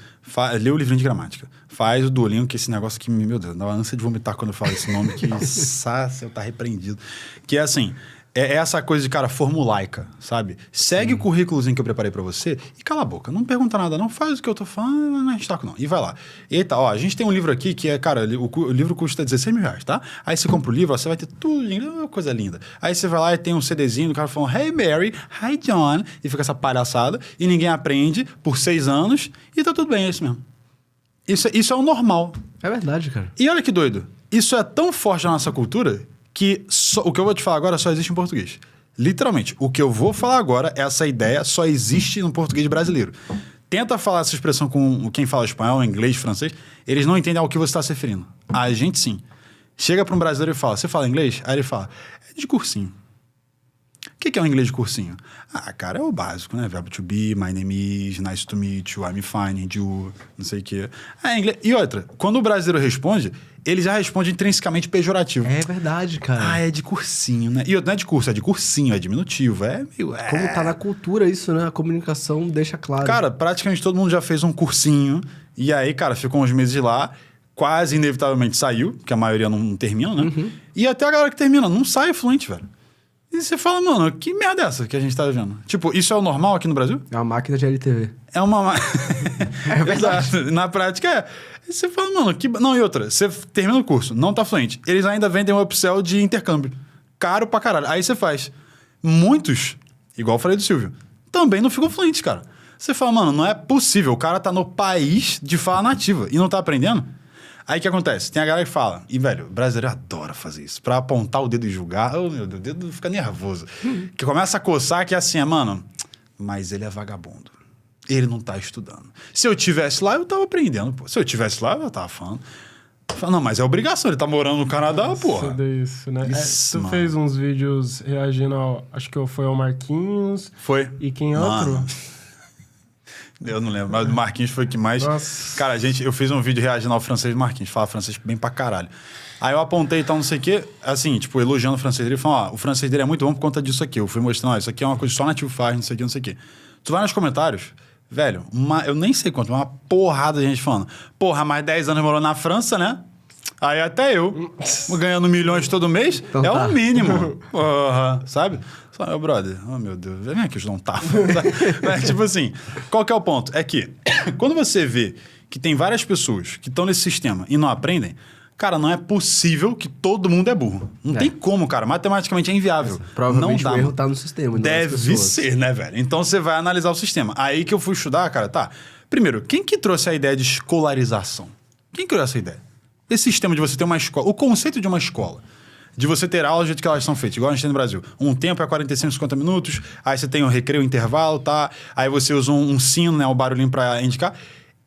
ler o livrinho de gramática. Faz o Duolingo, que esse negócio que, meu Deus, dá uma ânsia de vomitar quando eu falo esse nome, que eu tá repreendido. Que é assim, é essa coisa de, cara, formulaica, sabe? Segue o currículozinho que eu preparei pra você e cala a boca. Não pergunta nada, não. Faz o que eu tô falando, não enche taco, não. E vai lá. Eita, ó, a gente tem um livro aqui que é, cara, o livro custa 16 mil reais, tá? Aí você compra o livro, ó, você vai ter tudo, coisa linda. Aí você vai lá e tem um CDzinho do cara falando, hey Mary, hi John, e fica essa palhaçada, e ninguém aprende por 6 anos, e tá tudo bem, é isso mesmo. Isso é o normal. É verdade, cara. E olha que doido. Isso é tão forte na nossa cultura que o que eu vou te falar agora só existe em português. Literalmente. O que eu vou falar agora, essa ideia só existe no português brasileiro. Tenta falar essa expressão com quem fala espanhol, inglês, francês. Eles não entendem ao que você está se referindo. A gente sim. Chega para um brasileiro e fala, você fala inglês? Aí ele fala, é de cursinho. O que é um inglês de cursinho? Ah, cara, é o básico, né? Verbo to be, my name is, nice to meet you, I'm fine, and you, não sei o quê. Inglês. E outra, quando o brasileiro responde, ele já responde intrinsecamente pejorativo. É verdade, cara. Ah, é de cursinho, né? E outro, não é de curso, é de cursinho, é diminutivo, é meio... Como tá na cultura isso, né? A comunicação deixa claro. Cara, praticamente todo mundo já fez um cursinho, e aí, cara, ficou uns meses lá, quase inevitavelmente saiu, porque a maioria não termina, né? Uhum. E até a galera que termina não sai fluente, velho. E você fala, mano, que merda é essa que a gente tá vivendo? Tipo, isso é o normal aqui no Brasil? É uma máquina de LTV. É uma... É verdade. Na prática é. E você fala, mano, que... Não, e outra, você termina o curso, não tá fluente. Eles ainda vendem um upsell de intercâmbio. Caro pra caralho. Aí você faz. Muitos, igual eu falei do Silvio, também não ficam fluentes, cara. Você fala, mano, não é possível. O cara tá no país de fala nativa e não tá aprendendo. Aí o que acontece? Tem a galera que fala, e velho, o brasileiro adora fazer isso, pra apontar o dedo e julgar, meu Deus, o dedo fica nervoso. Que começa a coçar que é assim, mano, mas ele é vagabundo. Ele não tá estudando. Se eu tivesse lá, eu tava aprendendo, pô. Se eu tivesse lá, eu tava falando. Não, mas é obrigação, ele tá morando no Canadá, porra. Isso, né? Isso, tu fez uns vídeos reagindo ao... Acho que foi ao Marquinhos. Foi. E quem outro? Eu não lembro, mas o Marquinhos foi o que mais... Nossa. Cara, eu fiz um vídeo reagindo ao francês do Marquinhos. Fala francês bem pra caralho. Aí eu apontei e tal, não sei o quê. Assim, tipo, elogiando o francês dele. Falando, ó, o francês dele é muito bom por conta disso aqui. Eu fui mostrando, ó, isso aqui é uma coisa que só nativo faz, não sei o quê, não sei o quê. Tu vai nos comentários, velho, eu nem sei quanto, uma porrada de gente falando. Porra, mais 10 anos morou na França, né? Aí até eu, ganhando milhões todo mês, então, é o mínimo. Porra, sabe? Meu brother, oh meu Deus, vem aqui, eu te dou um tapa. Mas, tipo assim, qual que é o ponto? É que quando você vê que tem várias pessoas que estão nesse sistema e não aprendem, cara, não é possível que todo mundo é burro. Não tem como, cara. Matematicamente é inviável. Provavelmente não dá, o erro tá no sistema. Deve ser, né, velho? Então você vai analisar o sistema. Aí que eu fui estudar, cara, tá. Primeiro, quem que trouxe a ideia de escolarização? Quem criou essa ideia? Esse sistema de você ter uma escola, o conceito de uma escola. De você ter aulas do jeito que elas são feitas, igual a gente tem no Brasil. Um tempo é 45, 50 minutos, aí você tem um recreio, intervalo, tá? Aí você usa um sino, né? O barulhinho pra indicar.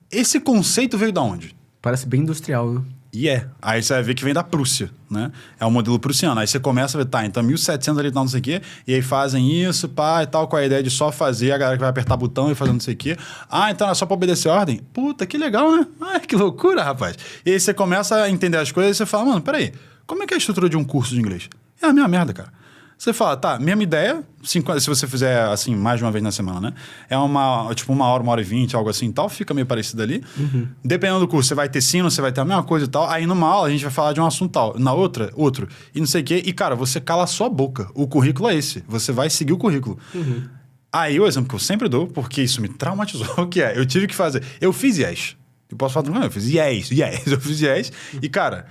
Esse conceito veio da onde? Parece bem industrial, né? E Aí você vai ver que vem da Prússia, né? É o modelo prussiano. Aí você começa a ver, tá, então 1700 ali, não sei o quê, e aí fazem isso, pá, e tal, com a ideia de só fazer, a galera que vai apertar botão e fazer não sei o quê. Ah, então é só pra obedecer a ordem? Puta, que legal, né? Ai, que loucura, rapaz. E aí você começa a entender as coisas e você fala, mano, peraí, como é que é a estrutura de um curso de inglês? É a mesma merda, cara. Você fala, tá, mesma ideia, se você fizer assim, mais de uma vez na semana, né? É tipo 1 hora e 20, algo assim e tal, fica meio parecido ali. Uhum. Dependendo do curso, você vai ter sino, você vai ter a mesma coisa e tal. Aí numa aula a gente vai falar de um assunto tal, na outra, outro. E não sei o quê. E, cara, você cala a sua boca. O currículo é esse. Você vai seguir o currículo. Uhum. Aí o exemplo que eu sempre dou, porque isso me traumatizou, que é, eu tive que fazer... Eu fiz yes. Eu posso falar, não, eu fiz yes. Eu fiz yes. E, cara,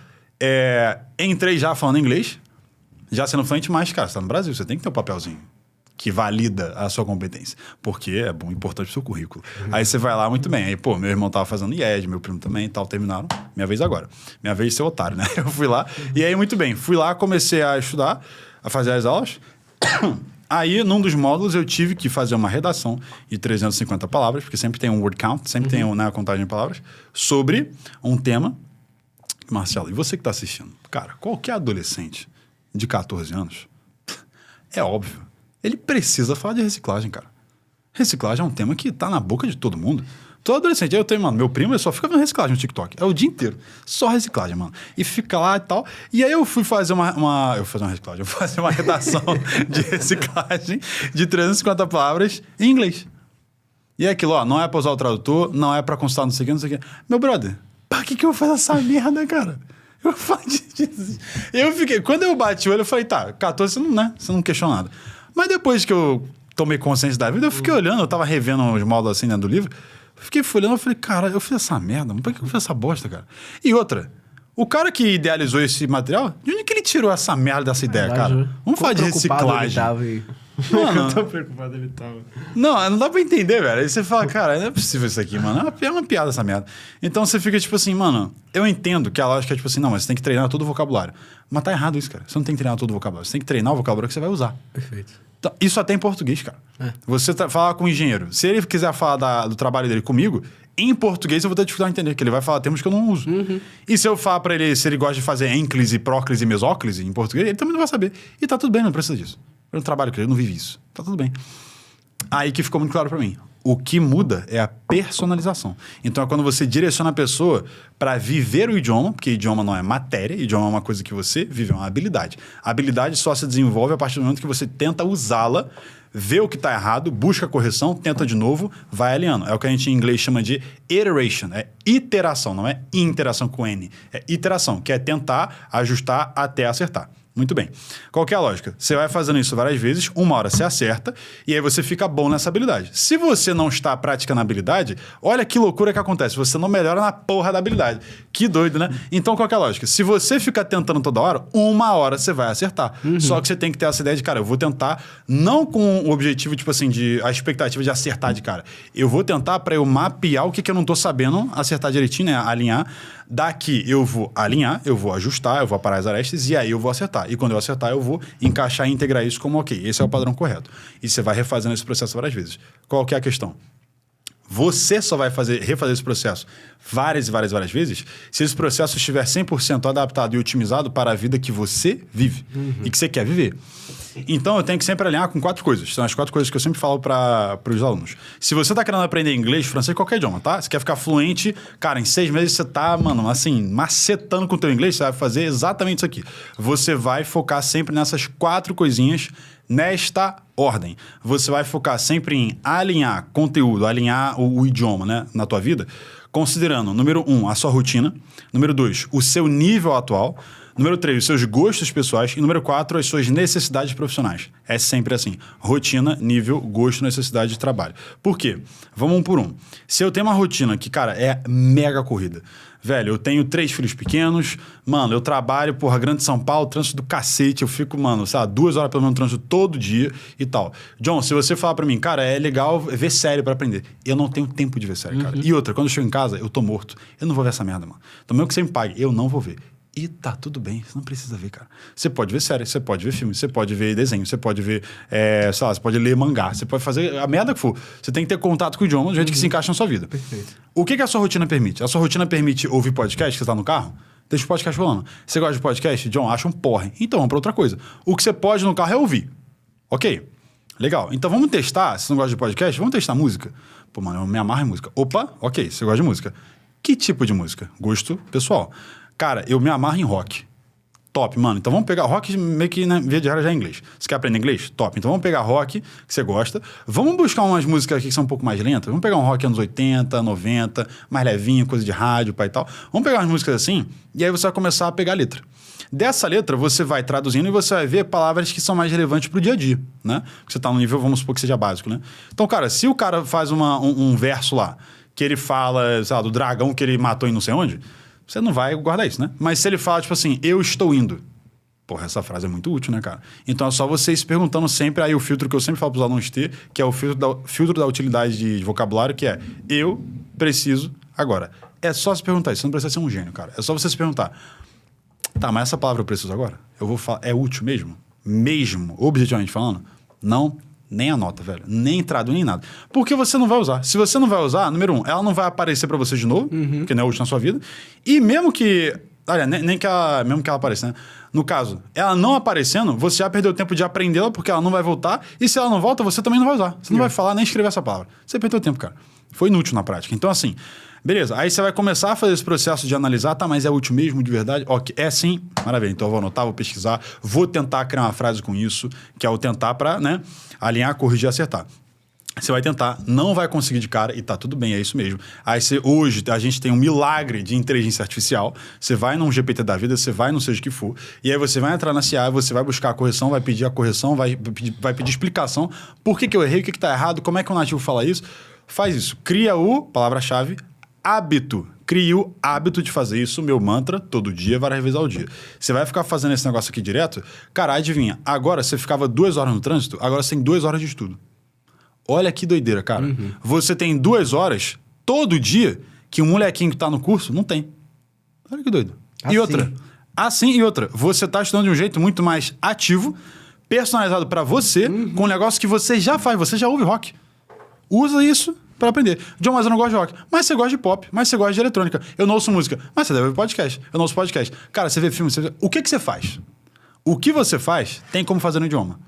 entrei já falando inglês. Já sendo fluente, mas, cara, você tá no Brasil, você tem que ter um papelzinho que valida a sua competência. Porque é bom, importante pro seu currículo. Aí você vai lá, muito bem. Aí, pô, meu irmão tava fazendo IED, meu primo também e tal, terminaram. Minha vez agora. Minha vez de ser otário, né? Eu fui lá, e aí, muito bem. Fui lá, comecei a estudar, a fazer as aulas. Aí, num dos módulos, eu tive que fazer uma redação de 350 palavras, porque sempre tem um word count, sempre tem a contagem de palavras, sobre um tema. Marcelo, e você que tá assistindo? Cara, qualquer adolescente de 14 anos, é óbvio, ele precisa falar de reciclagem, cara. Reciclagem é um tema que tá na boca de todo mundo. Todo adolescente, eu tenho, mano, meu primo, ele só fica vendo reciclagem no TikTok. É o dia inteiro. Só reciclagem, mano. E fica lá e tal. E aí eu fui fazer eu fui fazer uma redação de reciclagem de 350 palavras em inglês. E é aquilo, ó, não é pra usar o tradutor, não é pra consultar não sei o que, não sei o que. Meu brother, pra que eu vou fazer essa merda, cara? Eu fiquei... Quando eu bati o olho, eu falei, tá, 14, né? Você não questiona nada. Mas depois que eu tomei consciência da vida, eu fiquei olhando, eu tava revendo os módulos assim, né, do livro, fiquei folhando, eu falei, cara, eu fiz essa merda, mas por que eu fiz essa bosta, cara? E outra... O cara que idealizou esse material, de onde que ele tirou essa merda dessa ideia, cara? Vamos falar de reciclagem. Mano, eu tô preocupado, ele tava. Não dá pra entender, velho. Aí você fala, cara, não é possível isso aqui, mano. É uma piada essa merda. Então você fica tipo assim, mano, eu entendo que a lógica é tipo assim, não, mas você tem que treinar todo o vocabulário. Mas tá errado isso, cara. Você não tem que treinar todo o vocabulário. Você tem que treinar o vocabulário que você vai usar. Perfeito. Então, isso até em português, cara. Você falar com um engenheiro. Se ele quiser falar do trabalho dele comigo, em português eu vou ter dificuldade de entender, que ele vai falar termos que eu não uso. E se eu falar pra ele, se ele gosta de fazer ênclise, próclise e mesóclise em português, ele também não vai saber. E tá tudo bem, não precisa disso. Eu não trabalho com ele, eu não vivo isso. Tá tudo bem. Aí que ficou muito claro pra mim. O que muda é a personalização. Então é quando você direciona a pessoa para viver o idioma, porque idioma não é matéria, idioma é uma coisa que você vive, é uma habilidade. A habilidade só se desenvolve a partir do momento que você tenta usá-la, vê o que está errado, busca a correção, tenta de novo, vai alinhando. É o que a gente em inglês chama de iteration, é iteração, não é interação com N. É iteração, que é tentar ajustar até acertar. Muito bem. Qual que é a lógica? Você vai fazendo isso várias vezes, uma hora você acerta, e aí você fica bom nessa habilidade. Se você não está praticando a habilidade, olha que loucura que acontece. Você não melhora na porra da habilidade. Que doido, né? Então, qual que é a lógica? Se você ficar tentando toda hora, uma hora você vai acertar. Só que você tem que ter essa ideia de, cara, eu vou tentar, não com o objetivo, tipo assim, a expectativa de acertar de cara. Eu vou tentar para eu mapear o que eu não tô sabendo acertar direitinho, né? Alinhar. Daqui eu vou alinhar, eu vou ajustar, eu vou aparar as arestas e aí eu vou acertar. E quando eu acertar, eu vou encaixar e integrar isso como ok. Esse é o padrão correto. E você vai refazendo esse processo várias vezes. Qual que é a questão? Você só vai refazer esse processo várias vezes se esse processo estiver 100% adaptado e otimizado para a vida que você vive e que você quer viver. Então, eu tenho que sempre alinhar com 4 coisas. São as 4 coisas que eu sempre falo para os alunos. Se você está querendo aprender inglês, francês, qualquer idioma, tá? Você quer ficar fluente, cara, em 6 meses você tá, mano, assim, macetando com o teu inglês, você vai fazer exatamente isso aqui. Você vai focar sempre nessas 4 coisinhas nesta ordem. Você vai focar sempre em alinhar conteúdo, alinhar o idioma, né, na tua vida, considerando, número 1, a sua rotina, número 2, o seu nível atual, número 3, os seus gostos pessoais e número 4, as suas necessidades profissionais. É sempre assim, rotina, nível, gosto, necessidade de trabalho. Por quê? Vamos um por um. Se eu tenho uma rotina que, cara, é mega corrida, velho, eu tenho 3 filhos pequenos, mano, eu trabalho, porra, Grande São Paulo, trânsito do cacete, eu fico, mano, sei lá, 2 horas pelo menos no trânsito todo dia e tal. John, se você falar pra mim, cara, é legal ver série pra aprender. Eu não tenho tempo de ver série, cara. E outra, quando eu chego em casa, eu tô morto. Eu não vou ver essa merda, mano. Então, mesmo que você me pague, eu não vou ver. E tá tudo bem, você não precisa ver, cara. Você pode ver série, você pode ver filme, você pode ver desenho, você pode ver, sei lá, você pode ler mangá, você pode fazer a merda que for. Você tem que ter contato com o idioma do jeito que se encaixa na sua vida. Perfeito. O que a sua rotina permite? A sua rotina permite ouvir podcast, que você tá no carro? Deixa o podcast rolando. Você gosta de podcast? John, acha um porre. Então, vamos pra outra coisa. O que você pode no carro é ouvir. Ok? Legal. Então, vamos testar. Se você não gosta de podcast, vamos testar música. Pô, mano, eu me amarro em música. Opa, ok, você gosta de música. Que tipo de música? Gosto pessoal. Cara, eu me amarro em rock. Top, mano. Então vamos pegar rock meio que na via de regra já é inglês. Você quer aprender inglês? Top. Então vamos pegar rock, que você gosta. Vamos buscar umas músicas aqui que são um pouco mais lentas. Vamos pegar um rock anos 80, 90, mais levinho, coisa de rádio, pai e tal. Vamos pegar umas músicas assim e aí você vai começar a pegar a letra. Dessa letra, você vai traduzindo e você vai ver palavras que são mais relevantes pro dia a dia, né? Você tá no nível, vamos supor que seja básico, né? Então, cara, se o cara faz um verso lá, que ele fala, sei lá, do dragão que ele matou em não sei onde, você não vai guardar isso, né? Mas se ele fala, tipo assim, eu estou indo. Porra, essa frase é muito útil, né, cara? Então é só você se perguntando sempre, aí o filtro que eu sempre falo para os alunos ter, que é o filtro da utilidade de vocabulário, que é eu preciso agora. É só se perguntar isso, você não precisa ser um gênio, cara. É só você se perguntar, tá, mas essa palavra eu preciso agora? Eu vou falar, é útil mesmo? Mesmo, objetivamente falando? Não. Nem anota, velho. Nem traduz, nem nada. Porque você não vai usar. Se você não vai usar, número 1, ela não vai aparecer pra você de novo, porque não é útil na sua vida. E mesmo que... Olha, mesmo que ela apareça, né? No caso, ela não aparecendo, você já perdeu tempo de aprendê-la, porque ela não vai voltar. E se ela não volta, você também não vai usar. Você não vai falar nem escrever essa palavra. Você perdeu tempo, cara. Foi inútil na prática. Então, assim... Beleza, aí você vai começar a fazer esse processo de analisar, tá, mas é útil mesmo, de verdade? Ok, é sim, maravilha, então eu vou anotar, vou pesquisar, vou tentar criar uma frase com isso, que é o tentar para, né, alinhar, corrigir e acertar. Você vai tentar, não vai conseguir de cara e tá tudo bem, é isso mesmo. Aí hoje a gente tem um milagre de inteligência artificial. Você vai num GPT da vida, você vai não seja o que for, e aí você vai entrar na CA, você vai buscar a correção, vai pedir a correção, vai pedir explicação. Por que eu errei, o que tá errado, como é que o nativo fala isso? Faz isso. Cria palavra-chave, hábito. Crie o hábito de fazer isso, meu mantra, todo dia, várias vezes ao dia. Você vai ficar fazendo esse negócio aqui direto, cara, adivinha, agora você ficava 2 horas no trânsito, agora você tem 2 horas de estudo. Olha que doideira, cara. Você tem 2 horas todo dia que um molequinho que tá no curso não tem. Olha que doido. Assim. E outra. Assim e outra. Você tá estudando de um jeito muito mais ativo, personalizado pra você, com um negócio que você já faz. Você já ouve rock. Usa isso pra aprender. John, mas eu não gosto de rock. Mas você gosta de pop. Mas você gosta de eletrônica. Eu não ouço música. Mas você deve ouvir podcast. Eu não ouço podcast. Cara, você vê filme. O que você faz? O que você faz tem como fazer no idioma.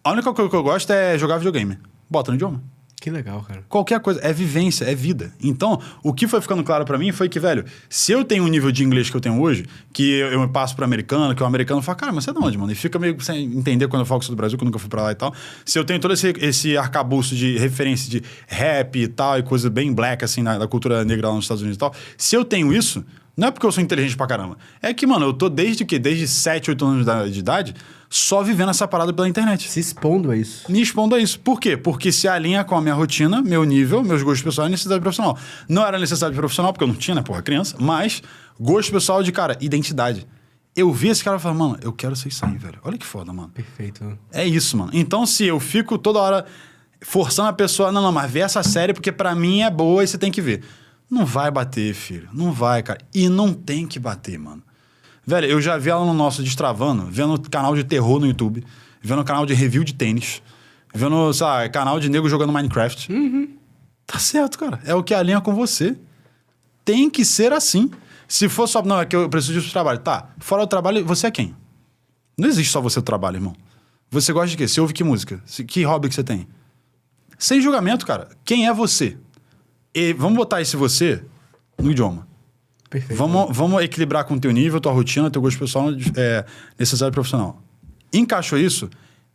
A única coisa que eu gosto é jogar videogame. Bota no idioma. Que legal, cara. Qualquer coisa. É vivência, é vida. Então, o que foi ficando claro pra mim foi que, velho, se eu tenho um nível de inglês que eu tenho hoje, que eu me passo pro americano, que o americano fala, cara, mas você é de onde, mano? E fica meio sem entender quando eu falo que sou do Brasil, que eu nunca fui pra lá e tal. Se eu tenho todo esse arcabouço de referência de rap e tal, e coisa bem black, assim, da cultura negra lá nos Estados Unidos e tal, se eu tenho isso, não é porque eu sou inteligente pra caramba. É que, mano, eu tô desde 7, 8 anos de idade, só vivendo essa parada pela internet. Se expondo a isso. Me expondo a isso. Por quê? Porque se alinha com a minha rotina, meu nível, meus gostos pessoais e necessidade profissional. Não era necessidade profissional, porque eu não tinha, né, porra, criança, mas gosto pessoal de, cara, identidade. Eu vi esse cara e falei, mano, eu quero ser isso aí, velho. Olha que foda, mano. Perfeito. É isso, mano. Então, se eu fico toda hora forçando a pessoa, não, mas vê essa série porque pra mim é boa e você tem que ver. Não vai bater, filho. Não vai, cara. E não tem que bater, mano. Velho, eu já vi ela no nosso Destravando, vendo canal de terror no YouTube, vendo canal de review de tênis, vendo, sabe, canal de nego jogando Minecraft. Tá certo, cara. É o que alinha com você. Tem que ser assim. Se for só... Não, é que eu preciso disso pro trabalho. Tá, fora do trabalho, você é quem? Não existe só você no trabalho, irmão. Você gosta de quê? Você ouve que música? Que hobby que você tem? Sem julgamento, cara. Quem é você? E vamos botar esse você no idioma. Perfeito. Vamos equilibrar com o teu nível, tua rotina, teu gosto pessoal, necessidade profissional. Encaixou isso?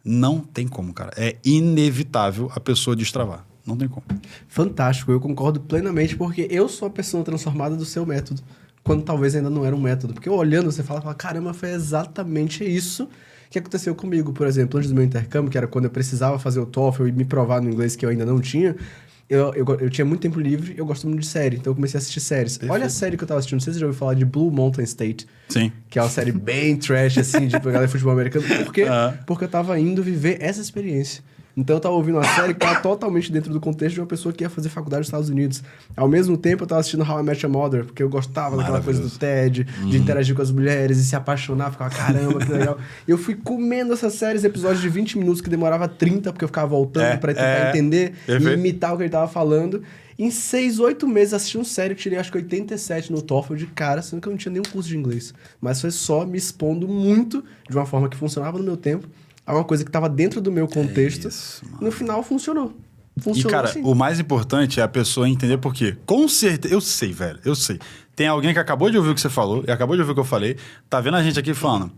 Não tem como, cara. É inevitável a pessoa destravar. Não tem como. Fantástico, eu concordo plenamente, porque eu sou a pessoa transformada do seu método, quando talvez ainda não era um método. Porque olhando, você fala, caramba, foi exatamente isso que aconteceu comigo. Por exemplo, antes do meu intercâmbio, que era quando eu precisava fazer o TOEFL e me provar no inglês que eu ainda não tinha, eu tinha muito tempo livre e eu gosto muito de série, então eu comecei a assistir séries. Perfeito. Olha a série que eu tava assistindo, não sei se você já ouviu falar de Blue Mountain State. Sim. Que é uma série bem trash, assim, de pegar futebol americano. Por quê? Porque eu tava indo viver essa experiência. Então eu tava ouvindo uma série que tava totalmente dentro do contexto de uma pessoa que ia fazer faculdade nos Estados Unidos. Ao mesmo tempo eu tava assistindo How I Met Your Mother, porque eu gostava daquela coisa do Ted, de interagir com as mulheres e se apaixonar, ficava, caramba, que legal. E eu fui comendo essas séries, episódios de 20 minutos que demorava 30, porque eu ficava voltando pra tentar entender e imitar o que ele tava falando. Em 6, 8 meses assisti uma série que tirei acho que 87 no TOEFL de cara, sendo que eu não tinha nenhum curso de inglês. Mas foi só me expondo muito, de uma forma que funcionava no meu tempo, a uma coisa que estava dentro do meu contexto. No final funcionou. E, cara, assim. O mais importante é a pessoa entender por quê. Com certeza, eu sei, velho, eu sei. Tem alguém que acabou de ouvir o que você falou, e acabou de ouvir o que eu falei, tá vendo a gente aqui falando,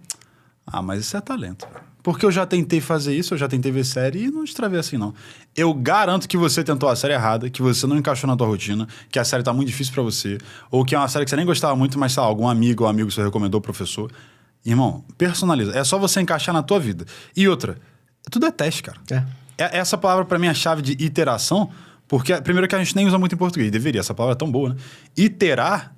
mas isso é talento, velho. Porque eu já tentei fazer isso, eu já tentei ver série e não destravei assim, não. Eu garanto que você tentou a série errada, que você não encaixou na tua rotina, que a série tá muito difícil pra você, ou que é uma série que você nem gostava muito, mas, sei lá, algum amigo ou amigo que você recomendou, professor. Irmão, personaliza. É só você encaixar na tua vida. E outra, tudo é teste, cara. Essa palavra, pra mim, é a chave de iteração, porque, primeiro, que a gente nem usa muito em português. Deveria, essa palavra é tão boa, né? Iterar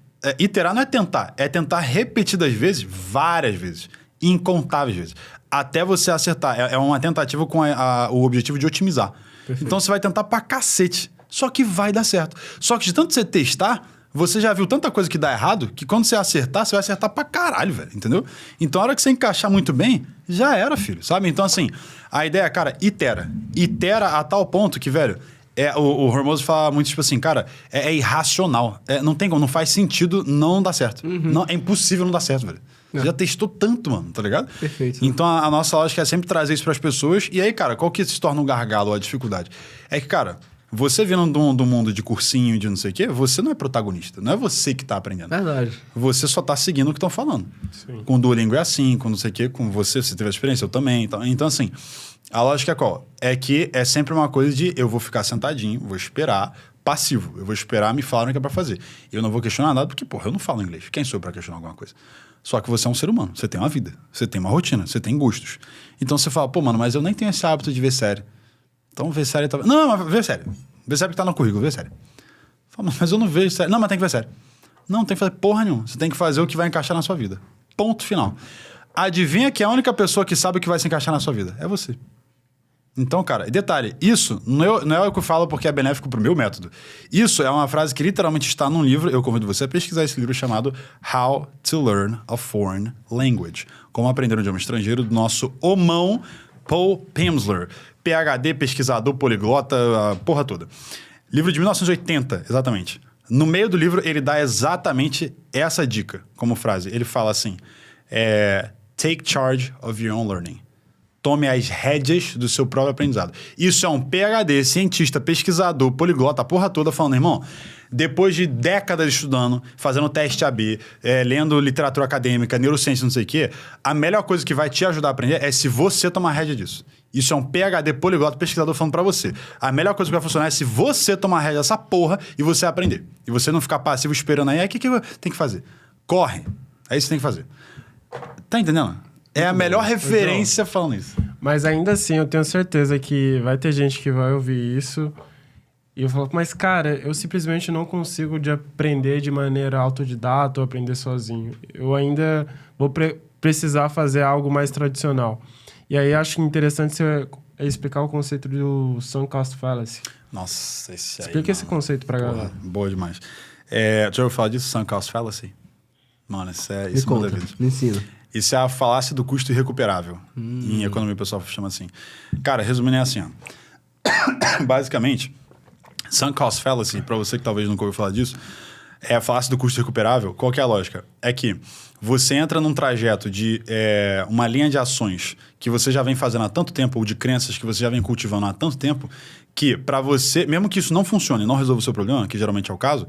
não é tentar repetidas vezes, várias vezes, incontáveis vezes, até você acertar. É uma tentativa com o objetivo de otimizar. Perfeito. Então, você vai tentar pra cacete. Só que vai dar certo. Só que de tanto você testar, você já viu tanta coisa que dá errado, que quando você acertar, você vai acertar pra caralho, velho, entendeu? Então, a hora que você encaixar muito bem, já era, filho, sabe? Então, assim, a ideia, cara, itera. Itera a tal ponto que, velho, o Hormozy fala muito, tipo assim, cara, é irracional. Não tem como, não faz sentido não dar certo. Não, é impossível não dar certo, velho. Você já testou tanto, mano, tá ligado? Perfeito. Então, a nossa lógica é sempre trazer isso pras pessoas. E aí, cara, qual que se torna um gargalo ou a dificuldade? É que, cara, Você vindo do mundo de cursinho, de não sei o quê, você não é protagonista. Não é você que tá aprendendo. Verdade. Você só tá seguindo o que estão falando. Sim. Com o Duolingo é assim, com não sei o quê, com você teve a experiência, eu também. Então, assim, a lógica é qual? É que é sempre uma coisa de eu vou ficar sentadinho, vou esperar, passivo. Eu vou esperar me falarem o que é pra fazer. Eu não vou questionar nada, porque, porra, eu não falo inglês. Quem sou eu pra questionar alguma coisa? Só que você é um ser humano. Você tem uma vida, você tem uma rotina, você tem gostos. Então você fala, pô, mano, mas eu nem tenho esse hábito de ver série. Então ver série... Não, mas vê série. Vê série que tá no currículo, vê série. Fala, mas eu não vejo série. Não, mas tem que ver série. Não tem que fazer porra nenhuma. Você tem que fazer o que vai encaixar na sua vida. Ponto final. Adivinha que a única pessoa que sabe o que vai se encaixar na sua vida? É você. Então, cara, detalhe, isso não é o que eu falo porque é benéfico pro meu método. Isso é uma frase que literalmente está num livro, eu convido você a pesquisar esse livro chamado How to Learn a Foreign Language. Como aprender um idioma estrangeiro, do nosso homão Paul Pimsleur. PhD, pesquisador, poliglota, a porra toda. Livro de 1980, exatamente. No meio do livro, ele dá exatamente essa dica como frase. Ele fala assim, take charge of your own learning. Tome as rédeas do seu próprio aprendizado. Isso é um PhD, cientista, pesquisador, poliglota, a porra toda, falando, irmão, depois de décadas estudando, fazendo teste AB, lendo literatura acadêmica, neurociência, não sei o quê, a melhor coisa que vai te ajudar a aprender é se você tomar rédea disso. Isso é um PhD, poliglota, pesquisador falando pra você. A melhor coisa que vai funcionar é se você tomar rédea dessa porra e você aprender. E você não ficar passivo esperando aí, o que tem que fazer? Corre. É isso que tem que fazer. Tá entendendo? É a melhor referência falando isso. Mas ainda assim, eu tenho certeza que vai ter gente que vai ouvir isso e eu falo, mas cara, eu simplesmente não consigo de aprender de maneira autodidata ou aprender sozinho. Eu ainda vou precisar fazer algo mais tradicional. E aí acho interessante você explicar o conceito do Sunk Cost Fallacy. Nossa, esse aí... Explica esse conceito pra galera. Boa demais. Já ouviu falar disso, Sunk Cost Fallacy? Mano, isso muda a vida. Me ensina. Isso é a falácia do custo irrecuperável. Em economia, o pessoal chama assim. Cara, resumindo é assim, ó. Basicamente, Sunk Cost Fallacy, para você que talvez nunca ouviu falar disso, é a falácia do custo irrecuperável. Qual que é a lógica? É que você entra num trajeto de uma linha de ações que você já vem fazendo há tanto tempo, ou de crenças que você já vem cultivando há tanto tempo, que para você, mesmo que isso não funcione, não resolva o seu problema, que geralmente é o caso,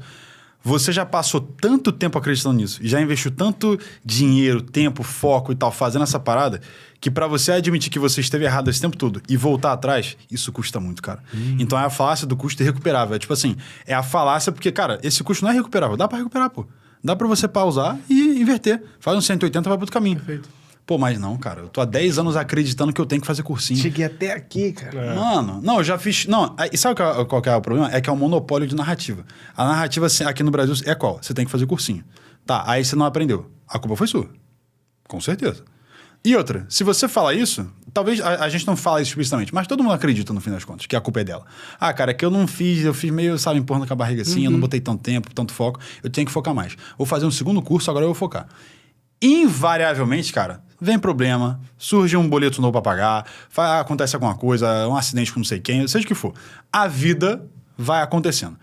você já passou tanto tempo acreditando nisso, e já investiu tanto dinheiro, tempo, foco e tal, fazendo essa parada, que pra você admitir que você esteve errado esse tempo todo e voltar atrás, isso custa muito, cara. Então é a falácia do custo irrecuperável. É tipo assim, é a falácia porque, cara, esse custo não é recuperável. Dá pra recuperar, pô. Dá pra você pausar e inverter. Faz um 180 e vai pro outro caminho. Perfeito. Pô, mas não, cara. Eu tô há 10 anos acreditando que eu tenho que fazer cursinho. Cheguei até aqui, cara. Mano, não, eu já fiz... Não, e sabe qual que é o problema? É que é um monopólio de narrativa. A narrativa aqui no Brasil é qual? Você tem que fazer cursinho. Tá, aí você não aprendeu. A culpa foi sua. Com certeza. E outra, se você fala isso, talvez a gente não fala isso explicitamente, mas todo mundo acredita no fim das contas, que a culpa é dela. Ah, cara, é que eu fiz meio, sabe, empurrando com a barriga assim, eu não botei tanto tempo, tanto foco, eu tenho que focar mais. Vou fazer um segundo curso, agora eu vou focar. Invariavelmente, cara, vem problema, surge um boleto novo pra pagar, acontece alguma coisa, um acidente com não sei quem, seja o que for. A vida vai acontecendo.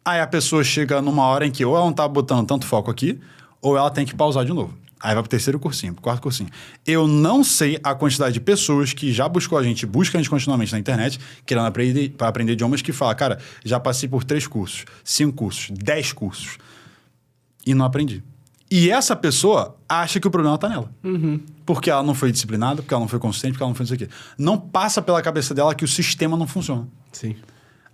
Aí a pessoa chega numa hora em que ou ela não tá botando tanto foco aqui, ou ela tem que pausar de novo. Aí vai pro terceiro cursinho, pro quarto cursinho. Eu não sei a quantidade de pessoas que já buscam a gente continuamente na internet, querendo aprender idiomas, que fala, cara, já passei por 3 cursos, 5 cursos, 10 cursos, e não aprendi. E essa pessoa acha que o problema tá nela. Porque ela não foi disciplinada, porque ela não foi consistente, porque ela não foi isso aqui. Não passa pela cabeça dela que o sistema não funciona. Sim.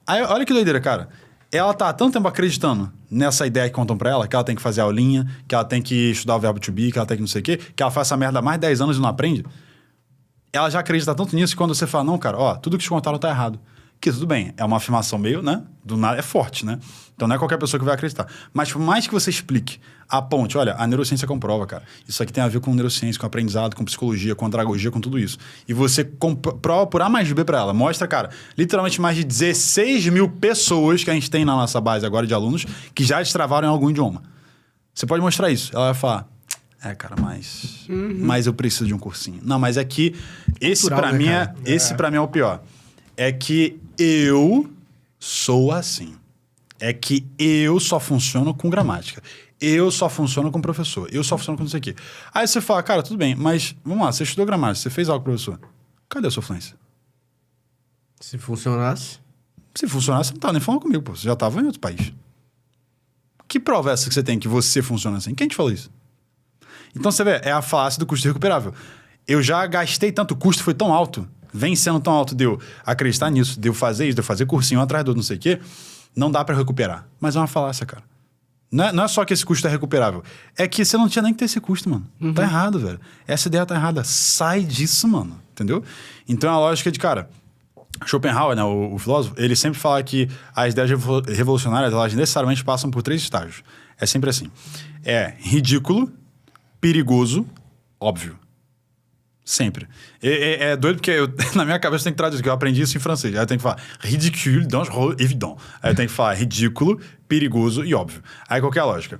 Aí, olha que doideira, cara. Ela tá há tanto tempo acreditando nessa ideia que contam pra ela, que ela tem que fazer aulinha, que ela tem que estudar o verbo to be, que ela tem que não sei o quê, que ela faz essa merda há mais de 10 anos e não aprende. Ela já acredita tanto nisso que quando você fala, não, cara, ó, tudo que te contaram tá errado. Que tudo bem, é uma afirmação meio, né? Do nada, é forte, né? Então não é qualquer pessoa que vai acreditar. Mas por mais que você explique, aponte, olha, a neurociência comprova, cara. Isso aqui tem a ver com neurociência, com aprendizado, com psicologia, com andragogia, com tudo isso. E você prova por A mais B pra ela. Mostra, cara, literalmente mais de 16 mil pessoas que a gente tem na nossa base agora de alunos que já destravaram em algum idioma. Você pode mostrar isso. Ela vai falar, cara, mas eu preciso de um cursinho. Não, mas é que esse pra mim é o pior. É que eu sou assim. É que eu só funciono com gramática. Eu só funciono com professor. Eu só funciono com não sei o quê. Aí você fala, cara, tudo bem, mas vamos lá, você estudou gramática, você fez algo, professor. Cadê a sua fluência? Se funcionasse... Se funcionasse, você não tava nem falando comigo, pô. Você já tava em outro país. Que prova é essa que você tem que você funciona assim? Quem te falou isso? Então, você vê, é a falácia do custo recuperável. Eu já gastei tanto, o custo foi tão alto, vem sendo tão alto de eu acreditar nisso, de eu fazer isso, de eu fazer cursinho atrás do outro, não sei o quê, não dá pra recuperar. Mas é uma falácia, cara. Não é só que esse custo é recuperável. É que você não tinha nem que ter esse custo, mano. Tá errado, velho. Essa ideia tá errada. Sai disso, mano. Entendeu? Então, a lógica de, cara... Schopenhauer, né, o filósofo, ele sempre fala que as ideias revolucionárias, elas necessariamente passam por 3 estágios. É sempre assim. É ridículo, perigoso, óbvio. Sempre. É doido porque na minha cabeça tem que traduzir, que eu aprendi isso em francês. Aí eu tenho que falar ridicule, dangereux, évident. Aí eu tenho que falar ridículo, perigoso e óbvio. Aí qual que é a lógica?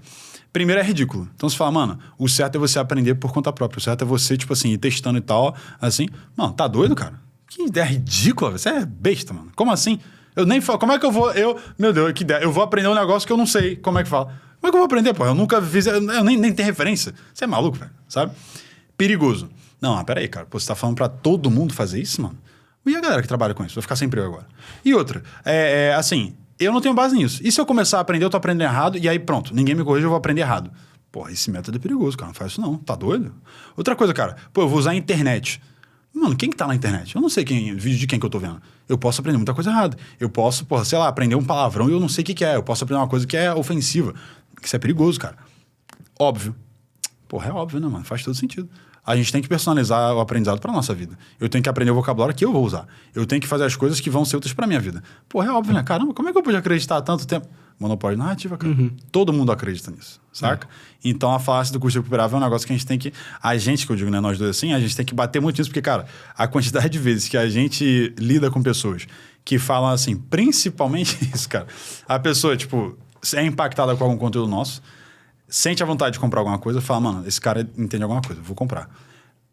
Primeiro é ridículo. Então você fala, mano, o certo é você aprender por conta própria. O certo é você, tipo assim, ir testando e tal, assim. Mano, tá doido, cara? Que ideia ridícula, você é besta, mano. Como assim? Eu nem falo, como é que eu vou... Meu Deus, que ideia. Eu vou aprender um negócio que eu não sei como é que fala. Como é que eu vou aprender, pô? Eu nunca fiz... Eu nem tenho referência. Você é maluco, velho, sabe? Perigoso. Não, peraí, cara. Pô, você tá falando pra todo mundo fazer isso, mano? E a galera que trabalha com isso? Vai ficar sem emprego agora. E outra, assim, eu não tenho base nisso. E se eu começar a aprender, eu tô aprendendo errado, e aí pronto, ninguém me corrige, eu vou aprender errado. Porra, esse método é perigoso, cara. Não faz isso não. Tá doido? Outra coisa, cara. Pô, eu vou usar a internet. Mano, quem que tá na internet? Eu não sei vídeo de quem que eu tô vendo. Eu posso aprender muita coisa errada. Eu posso, porra, sei lá, aprender um palavrão e eu não sei o que é. Eu posso aprender uma coisa que é ofensiva. Isso é perigoso, cara. Óbvio. Porra, é óbvio, né, mano? Faz todo sentido. A gente tem que personalizar o aprendizado pra nossa vida. Eu tenho que aprender o vocabulário que eu vou usar. Eu tenho que fazer as coisas que vão ser úteis pra minha vida. Porra, é óbvio, né? Caramba, como é que eu pude acreditar há tanto tempo? Monopólio de narrativa, cara. Todo mundo acredita nisso, saca? Então, a falácia do custo recuperável é um negócio que a gente tem que... A gente, que eu digo, né? Nós dois assim, a gente tem que bater muito nisso, porque, cara, a quantidade de vezes que a gente lida com pessoas que falam assim, principalmente isso, cara. A pessoa, tipo, é impactada com algum conteúdo nosso, sente a vontade de comprar alguma coisa, fala, mano, esse cara entende alguma coisa, vou comprar.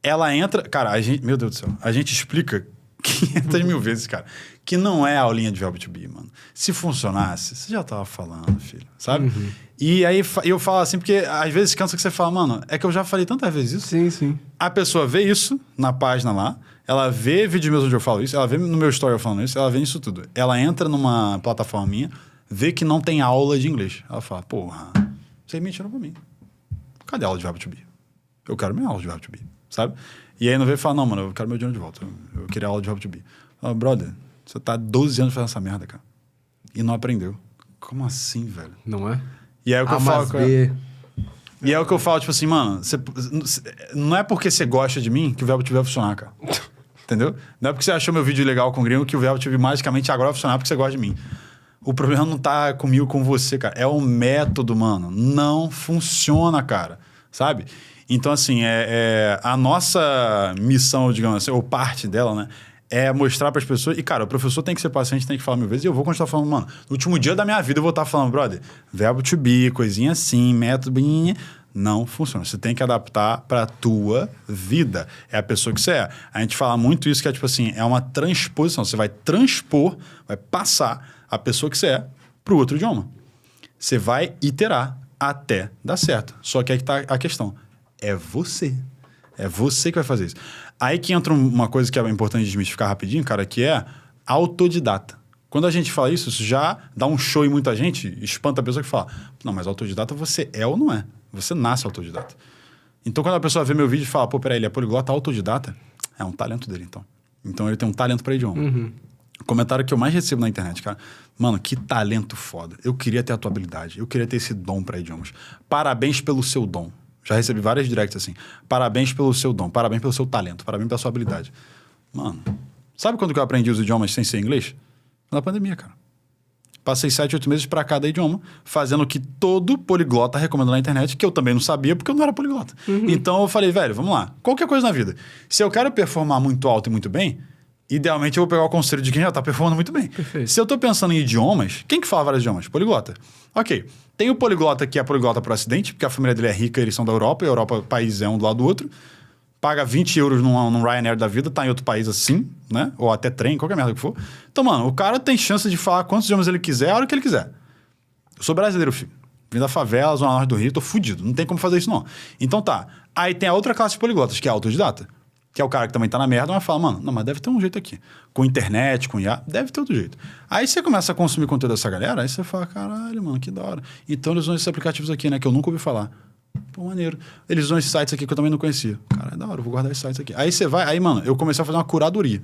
Ela entra... Cara, a gente... Meu Deus do céu. A gente explica 500 mil vezes, cara, que não é a aulinha de Verbo to Be, mano. Se funcionasse, você já tava falando, filho, sabe? E aí eu falo assim, porque às vezes cansa que você fala, mano, é que eu já falei tantas vezes isso. Sim, sim. A pessoa vê isso na página lá, ela vê vídeo meus onde eu falo isso, ela vê no meu story eu falando isso, ela vê isso tudo. Ela entra numa plataforma minha, vê que não tem aula de inglês. Ela fala, porra, vocês mentiram pra mim. Cadê a aula de Verbo to Be? Eu quero minha aula de Verbo to Be, sabe? E aí não vem falar, não, mano, eu quero meu dinheiro de volta. Eu queria aula de Verbo to Be. Fala, brother, você tá 12 anos fazendo essa merda, cara. E não aprendeu. Como assim, velho? Não é? E aí é o que eu falo... E é o que eu falo, tipo assim, mano, não é porque você gosta de mim que o Verbo to Be vai funcionar, cara. Entendeu? Não é porque você achou meu vídeo legal com o gringo que o Verbo to Be magicamente agora vai funcionar porque você gosta de mim. O problema não tá comigo, com você, cara. É o método, mano. Não funciona, cara. Sabe? Então, assim, a nossa missão, digamos assim, ou parte dela, né? É mostrar para as pessoas... E, cara, o professor tem que ser paciente, tem que falar 1000 vezes. E eu vou continuar falando, mano, no último dia da minha vida eu vou estar falando, brother, Verbo to Be, coisinha assim, método... Não funciona. Você tem que adaptar para a tua vida. É a pessoa que você é. A gente fala muito isso, que é tipo assim, é uma transposição. Você vai transpor, vai passar a pessoa que você é para o outro idioma. Você vai iterar até dar certo. Só que aí que tá a questão. É você. É você que vai fazer isso. Aí que entra uma coisa que é importante desmistificar rapidinho, cara, que é autodidata. Quando a gente fala isso, isso já dá um show em muita gente, espanta a pessoa que fala, não, mas autodidata você é ou não é? Você nasce autodidata. Então, quando a pessoa vê meu vídeo e fala, pô, peraí, ele é poliglota autodidata, é um talento dele, então. Então, ele tem um talento para idioma. O comentário que eu mais recebo na internet, cara, mano, que talento foda. Eu queria ter a tua habilidade, eu queria ter esse dom para idiomas. Parabéns pelo seu dom. Já recebi várias directs assim. Parabéns pelo seu dom, parabéns pelo seu talento, parabéns pela sua habilidade. Mano, sabe quando que eu aprendi os idiomas sem ser inglês? Na pandemia, cara. Passei 7, 8 meses para cada idioma, fazendo o que todo poliglota recomenda na internet, que eu também não sabia, porque eu não era poliglota. Então eu falei, velho, vamos lá. Qualquer coisa na vida. Se eu quero performar muito alto e muito bem, idealmente eu vou pegar o conselho de quem já tá performando muito bem. Perfeito. Se eu tô pensando em idiomas, quem que fala vários idiomas? Poliglota. Ok. Tem o poliglota que é poliglota por acidente, porque a família dele é rica, eles são da Europa, e a Europa, o país é um do lado do outro. Paga 20 euros num Ryanair da vida, tá em outro país assim, né? Ou até trem, qualquer merda que for. Então, mano, o cara tem chance de falar quantos idiomas ele quiser, a hora que ele quiser. Eu sou brasileiro, filho. Vim da favela, zona norte do Rio, tô fudido. Não tem como fazer isso, não. Então tá. Aí tem a outra classe de poliglotas, que é autodidata. que é o cara que também tá na merda, mas fala, mano, não, mas deve ter um jeito aqui. Com internet, com IA, deve ter outro jeito. Aí você começa a consumir conteúdo dessa galera, aí você fala, caralho, mano, que da hora. Então eles usam esses aplicativos aqui, né, que eu nunca ouvi falar. Pô, maneiro. Eles usam esses sites aqui que eu também não conhecia. Cara, é da hora, eu vou guardar esses sites aqui. Aí você vai, aí, mano, eu comecei a fazer uma curadoria.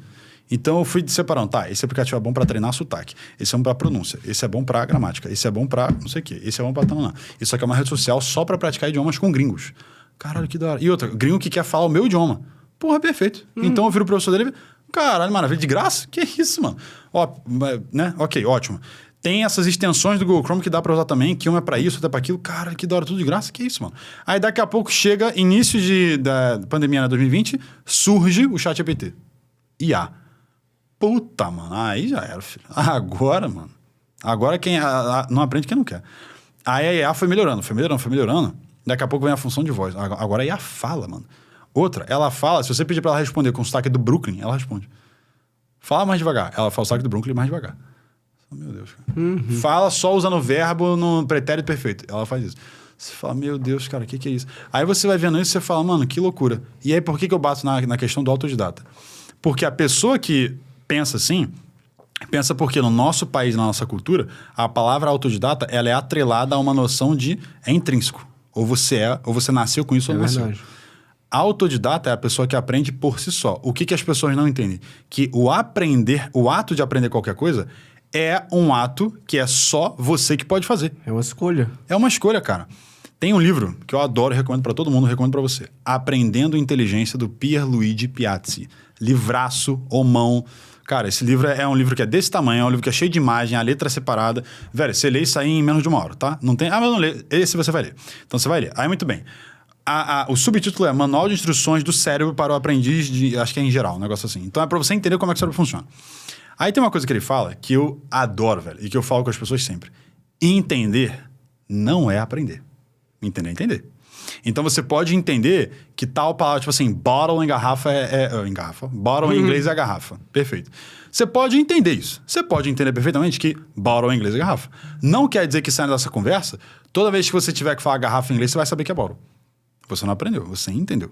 Então eu fui separando, tá, esse aplicativo é bom pra treinar sotaque, esse é bom pra pronúncia, esse é bom pra gramática, esse é bom pra não sei o quê, esse é bom pra tal. Isso aqui é uma rede social só pra praticar idiomas com gringos. Caralho, que da hora. E outra, gringo que quer falar o meu idioma. Porra, perfeito. Então eu viro o professor dele e caralho, maravilha, de graça? Que isso, mano? Ó, né? Ok, ótimo. Tem essas extensões do Google Chrome que dá pra usar também, que uma é pra isso, outra é pra aquilo. Cara, que da hora, tudo de graça? Que isso, mano? Aí daqui a pouco chega, início da pandemia, né, 2020, surge o ChatGPT. IA. Puta, mano, aí já era, filho. Agora, mano. Agora quem não aprende quem não quer. Aí a IA foi melhorando. Daqui a pouco vem a função de voz. Agora a IA fala, mano. Outra, ela fala, se você pedir pra ela responder com o sotaque do Brooklyn, ela responde. Fala mais devagar. Ela fala o sotaque do Brooklyn mais devagar. Meu Deus, cara. Fala só usando o verbo no pretérito perfeito. Ela faz isso. Você fala, meu Deus, cara, o que é isso? Aí você vai vendo isso e você fala, mano, que loucura. E aí, por que eu bato na questão do autodidata? Porque a pessoa que pensa assim, pensa porque no nosso país, na nossa cultura, a palavra autodidata, ela é atrelada a uma noção de... É intrínseco. Ou você nasceu com isso ou não nasceu. Verdade. Autodidata é a pessoa que aprende por si só. O que as pessoas não entendem? Que o ato de aprender qualquer coisa é um ato que é só você que pode fazer. É uma escolha. É uma escolha, cara. Tem um livro que eu adoro, recomendo pra todo mundo, recomendo pra você. Aprendendo Inteligência, do Pierluigi Piazzi. Livraço, homão. Cara, esse livro é um livro que é desse tamanho, é um livro que é cheio de imagem, a letra é separada. Velho, você lê isso aí em menos de 1 hora, tá? Não tem... Ah, mas não lê. Esse você vai ler. Então você vai ler. Aí, muito bem. O subtítulo é Manual de Instruções do Cérebro para o Aprendiz de... Acho que é em geral, um negócio assim. Então é pra você entender como é que o cérebro funciona. Aí tem uma coisa que ele fala que eu adoro, velho, e que eu falo com as pessoas sempre. Entender não é aprender. Entender é entender. Então você pode entender que tal palavra, tipo assim, bottle em garrafa em garrafa. Bottle em inglês é garrafa. Perfeito. Você pode entender isso. Você pode entender perfeitamente que bottle em inglês é garrafa. Não quer dizer que saindo dessa conversa, toda vez que você tiver que falar garrafa em inglês, você vai saber que é bottle. Você não aprendeu, você entendeu.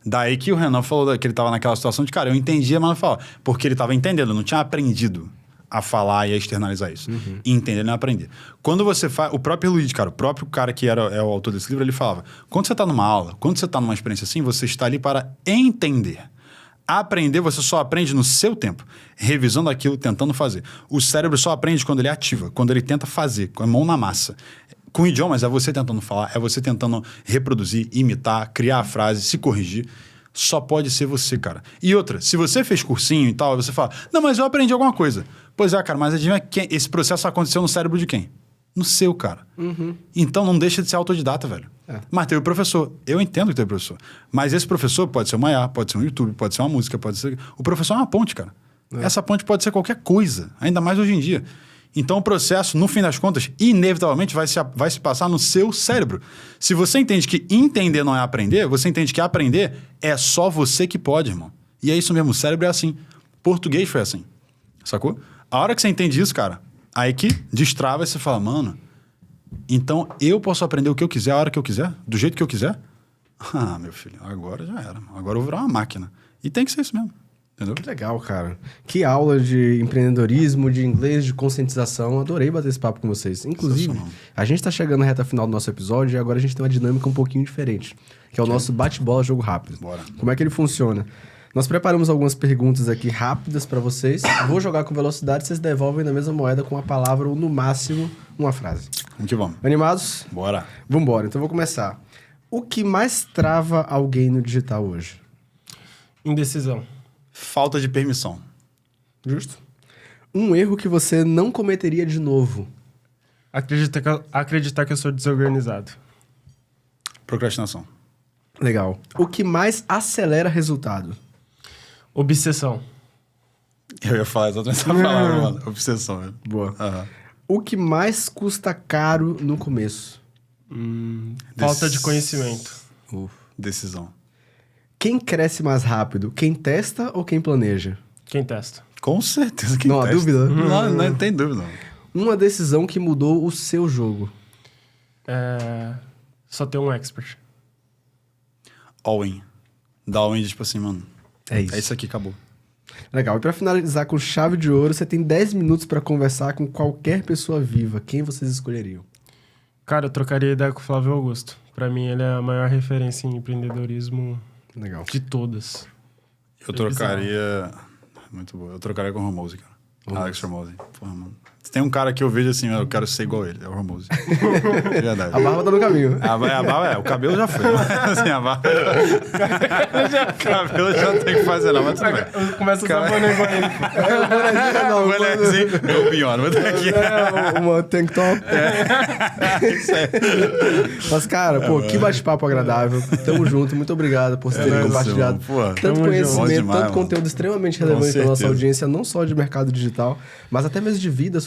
Daí que o Renan falou que ele estava naquela situação de, cara, eu entendia, mas não falava. Porque ele estava entendendo, não tinha aprendido a falar e a externalizar isso. Entender não é aprender. Quando você faz... O próprio Luiz, cara, o próprio cara que é o autor desse livro, ele falava, quando você está numa aula, quando você está numa experiência assim, você está ali para entender. Aprender, você só aprende no seu tempo, revisando aquilo, tentando fazer. O cérebro só aprende quando ele ativa, quando ele tenta fazer, com a mão na massa. Com idiomas, é você tentando falar, é você tentando reproduzir, imitar, criar a frase, se corrigir. Só pode ser você, cara. E outra, se você fez cursinho e tal, você fala, não, mas eu aprendi alguma coisa. Pois é, cara, mas adivinha esse processo aconteceu no cérebro de quem? No seu, cara. Então não deixa de ser autodidata, velho. Mas teve o professor. Eu entendo que teve professor. Mas esse professor pode ser uma IA, pode ser um YouTube, pode ser uma música, pode ser... O professor é uma ponte, cara. Essa ponte pode ser qualquer coisa, ainda mais hoje em dia. Então o processo, no fim das contas, inevitavelmente vai se passar no seu cérebro. Se você entende que entender não é aprender, você entende que aprender é só você que pode, irmão. E é isso mesmo, o cérebro é assim. Português foi assim. Sacou? A hora que você entende isso, cara, aí que destrava e você fala, mano, então eu posso aprender o que eu quiser, a hora que eu quiser, do jeito que eu quiser? Ah, meu filho, agora já era. Agora eu vou virar uma máquina. E tem que ser isso mesmo. Entendeu? Que legal, cara. Que aula de empreendedorismo, de inglês, de conscientização. Adorei bater esse papo com vocês. Inclusive, a gente tá chegando na reta final do nosso episódio e agora a gente tem uma dinâmica um pouquinho diferente, que é o nosso bate-bola jogo rápido. Bora. Como é que ele funciona? Nós preparamos algumas perguntas aqui rápidas para vocês. Vou jogar com velocidade, vocês devolvem na mesma moeda com uma palavra ou, no máximo, uma frase. Vamos que vamos. Animados? Bora. Vambora. Então, eu vou começar. O que mais trava alguém no digital hoje? Indecisão. Falta de permissão. Justo? Um erro que você não cometeria de novo? Acreditar que eu sou desorganizado. Procrastinação. Legal. O que mais acelera resultado? Obsessão. Eu ia falar exatamente essa palavra, mano. Obsessão, velho. Boa. Aham. O que mais custa caro no começo? Falta de conhecimento. Decisão. Quem cresce mais rápido? Quem testa ou quem planeja? Quem testa? Com certeza. Quem Não há testa. dúvida? Não tem dúvida. Uma decisão que mudou o seu jogo? Só ter um expert. All-in. Dá all-in, tipo assim, mano. É isso. É isso aqui, acabou. Legal. E pra finalizar com chave de ouro, você tem 10 minutos pra conversar com qualquer pessoa viva. Quem vocês escolheriam? Cara, eu trocaria ideia com o Flávio Augusto. Pra mim, ele é a maior referência em empreendedorismo Legal. de todas. Eu trocaria... Muito boa. Eu trocaria com o Hormozi, cara. Alex Hormozi. Porra, mano. Se tem um cara que eu vejo assim, eu quero ser igual ele. É o Hormozi. Verdade. A barba tá no caminho. A barba o cabelo já foi. Assim, a barba... o cabelo já não tem que fazer, não, mas tudo bem. Começa a usar boné igual ele. O bonezinho, eu pior, vou dar aqui. Uma tank top. Isso aí. Mas, cara, pô, que bate-papo agradável. Tamo junto, muito obrigado por terem nóis, compartilhado mano. Pô, tanto tamo conhecimento, junto. Demais, tanto mano. conteúdo extremamente relevante para nossa certeza. audiência, não só de mercado digital, mas até mesmo de vida,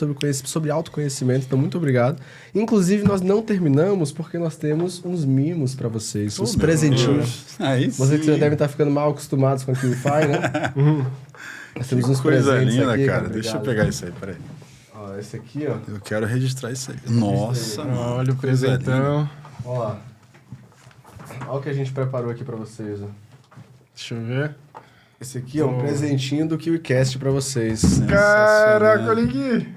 sobre autoconhecimento. Então, muito obrigado. Inclusive, nós não terminamos porque nós temos uns mimos para vocês, uns presentinhos. Aí Vocês que sim. já devem estar ficando mal acostumados com a QIFI, né? Nós temos uns Coisa presentes linda, aqui, cara. Deixa eu obrigado. pegar isso aí, peraí. Ó, esse aqui, ó. Eu quero registrar isso aí. Nossa, mano. Olha o coisa presentão. Ó lá. Olha o que a gente preparou aqui para vocês, ó. Deixa eu ver. Esse aqui é um presentinho do KiwiCast pra vocês. Caraca, olha aqui.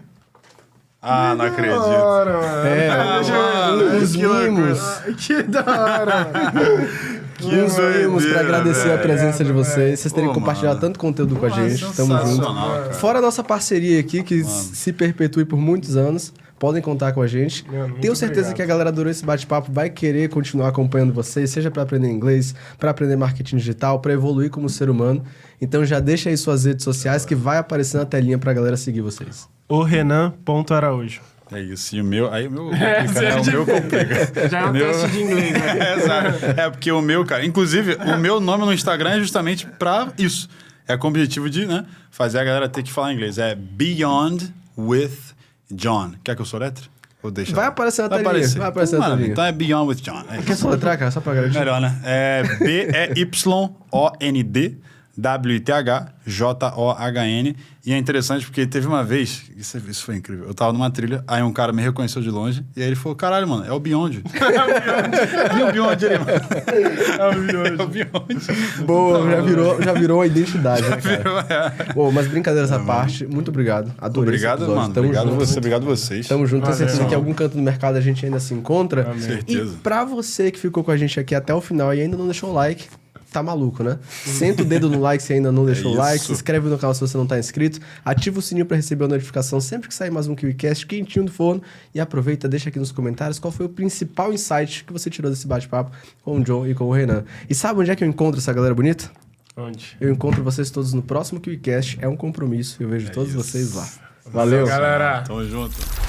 Ah, não acredito. Da hora, mano. É, uns Que loucura. mimos. Ai, que da hora, mano. Uns mimos pra agradecer a presença de vocês. Vocês terem Pô, compartilhado mano. tanto conteúdo com a gente. Tamo junto. Sensacional, cara. Fora a nossa parceria aqui, que se perpetue por muitos anos. Podem contar com a gente. Mano, muito Tenho certeza obrigado. que a galera adorou esse bate-papo, vai querer continuar acompanhando vocês, seja para aprender inglês, para aprender marketing digital, para evoluir como ser humano. Então já deixa aí suas redes sociais que vai aparecer na telinha pra galera seguir vocês. O Renan.Araújo. É isso. E o meu... Aí o meu complica, né? O meu complica. Já é um teste de inglês, né? É, exato. É porque o meu, cara... Inclusive, o meu nome no Instagram é justamente pra isso. É com o objetivo de, né? Fazer a galera ter que falar inglês. É Beyond with John. Quer que eu soletre? Ou deixa? Vai aparecer na telinha. Vai aparecer na Maravilha. telinha. Então é Beyond with John. É Quer isso. soletrar, cara? Só pra garantir. Melhor, né? É BEYOND-WTH-JOHN. E é interessante porque teve uma vez, isso foi incrível, eu tava numa trilha, aí um cara me reconheceu de longe, e aí ele falou, caralho, mano, é o Beyond. E o Beyond ali, mano? É o Beyond. Boa, já virou a identidade, né, cara? Virou, é. Bom, mas brincadeiras à parte, muito obrigado. Adorei Obrigado, esse episódio. mano. Tamo Obrigado junto. você, obrigado vocês. Tamo junto. Tenho Valeu. certeza que em algum canto do mercado a gente ainda se encontra. Amém. Certeza. E pra você que ficou com a gente aqui até o final e ainda não deixou o like, tá maluco, né? Senta o dedo no like se ainda não deixou o like, isso. se inscreve no canal se você não tá inscrito, ativa o sininho pra receber a notificação sempre que sair mais um KiwiCast quentinho do forno e aproveita, deixa aqui nos comentários qual foi o principal insight que você tirou desse bate-papo com o John e com o Renan. E sabe onde é que eu encontro essa galera bonita? Onde? Eu encontro vocês todos no próximo KiwiCast, é um compromisso, eu vejo todos vocês lá. Valeu! Galera. Tamo junto.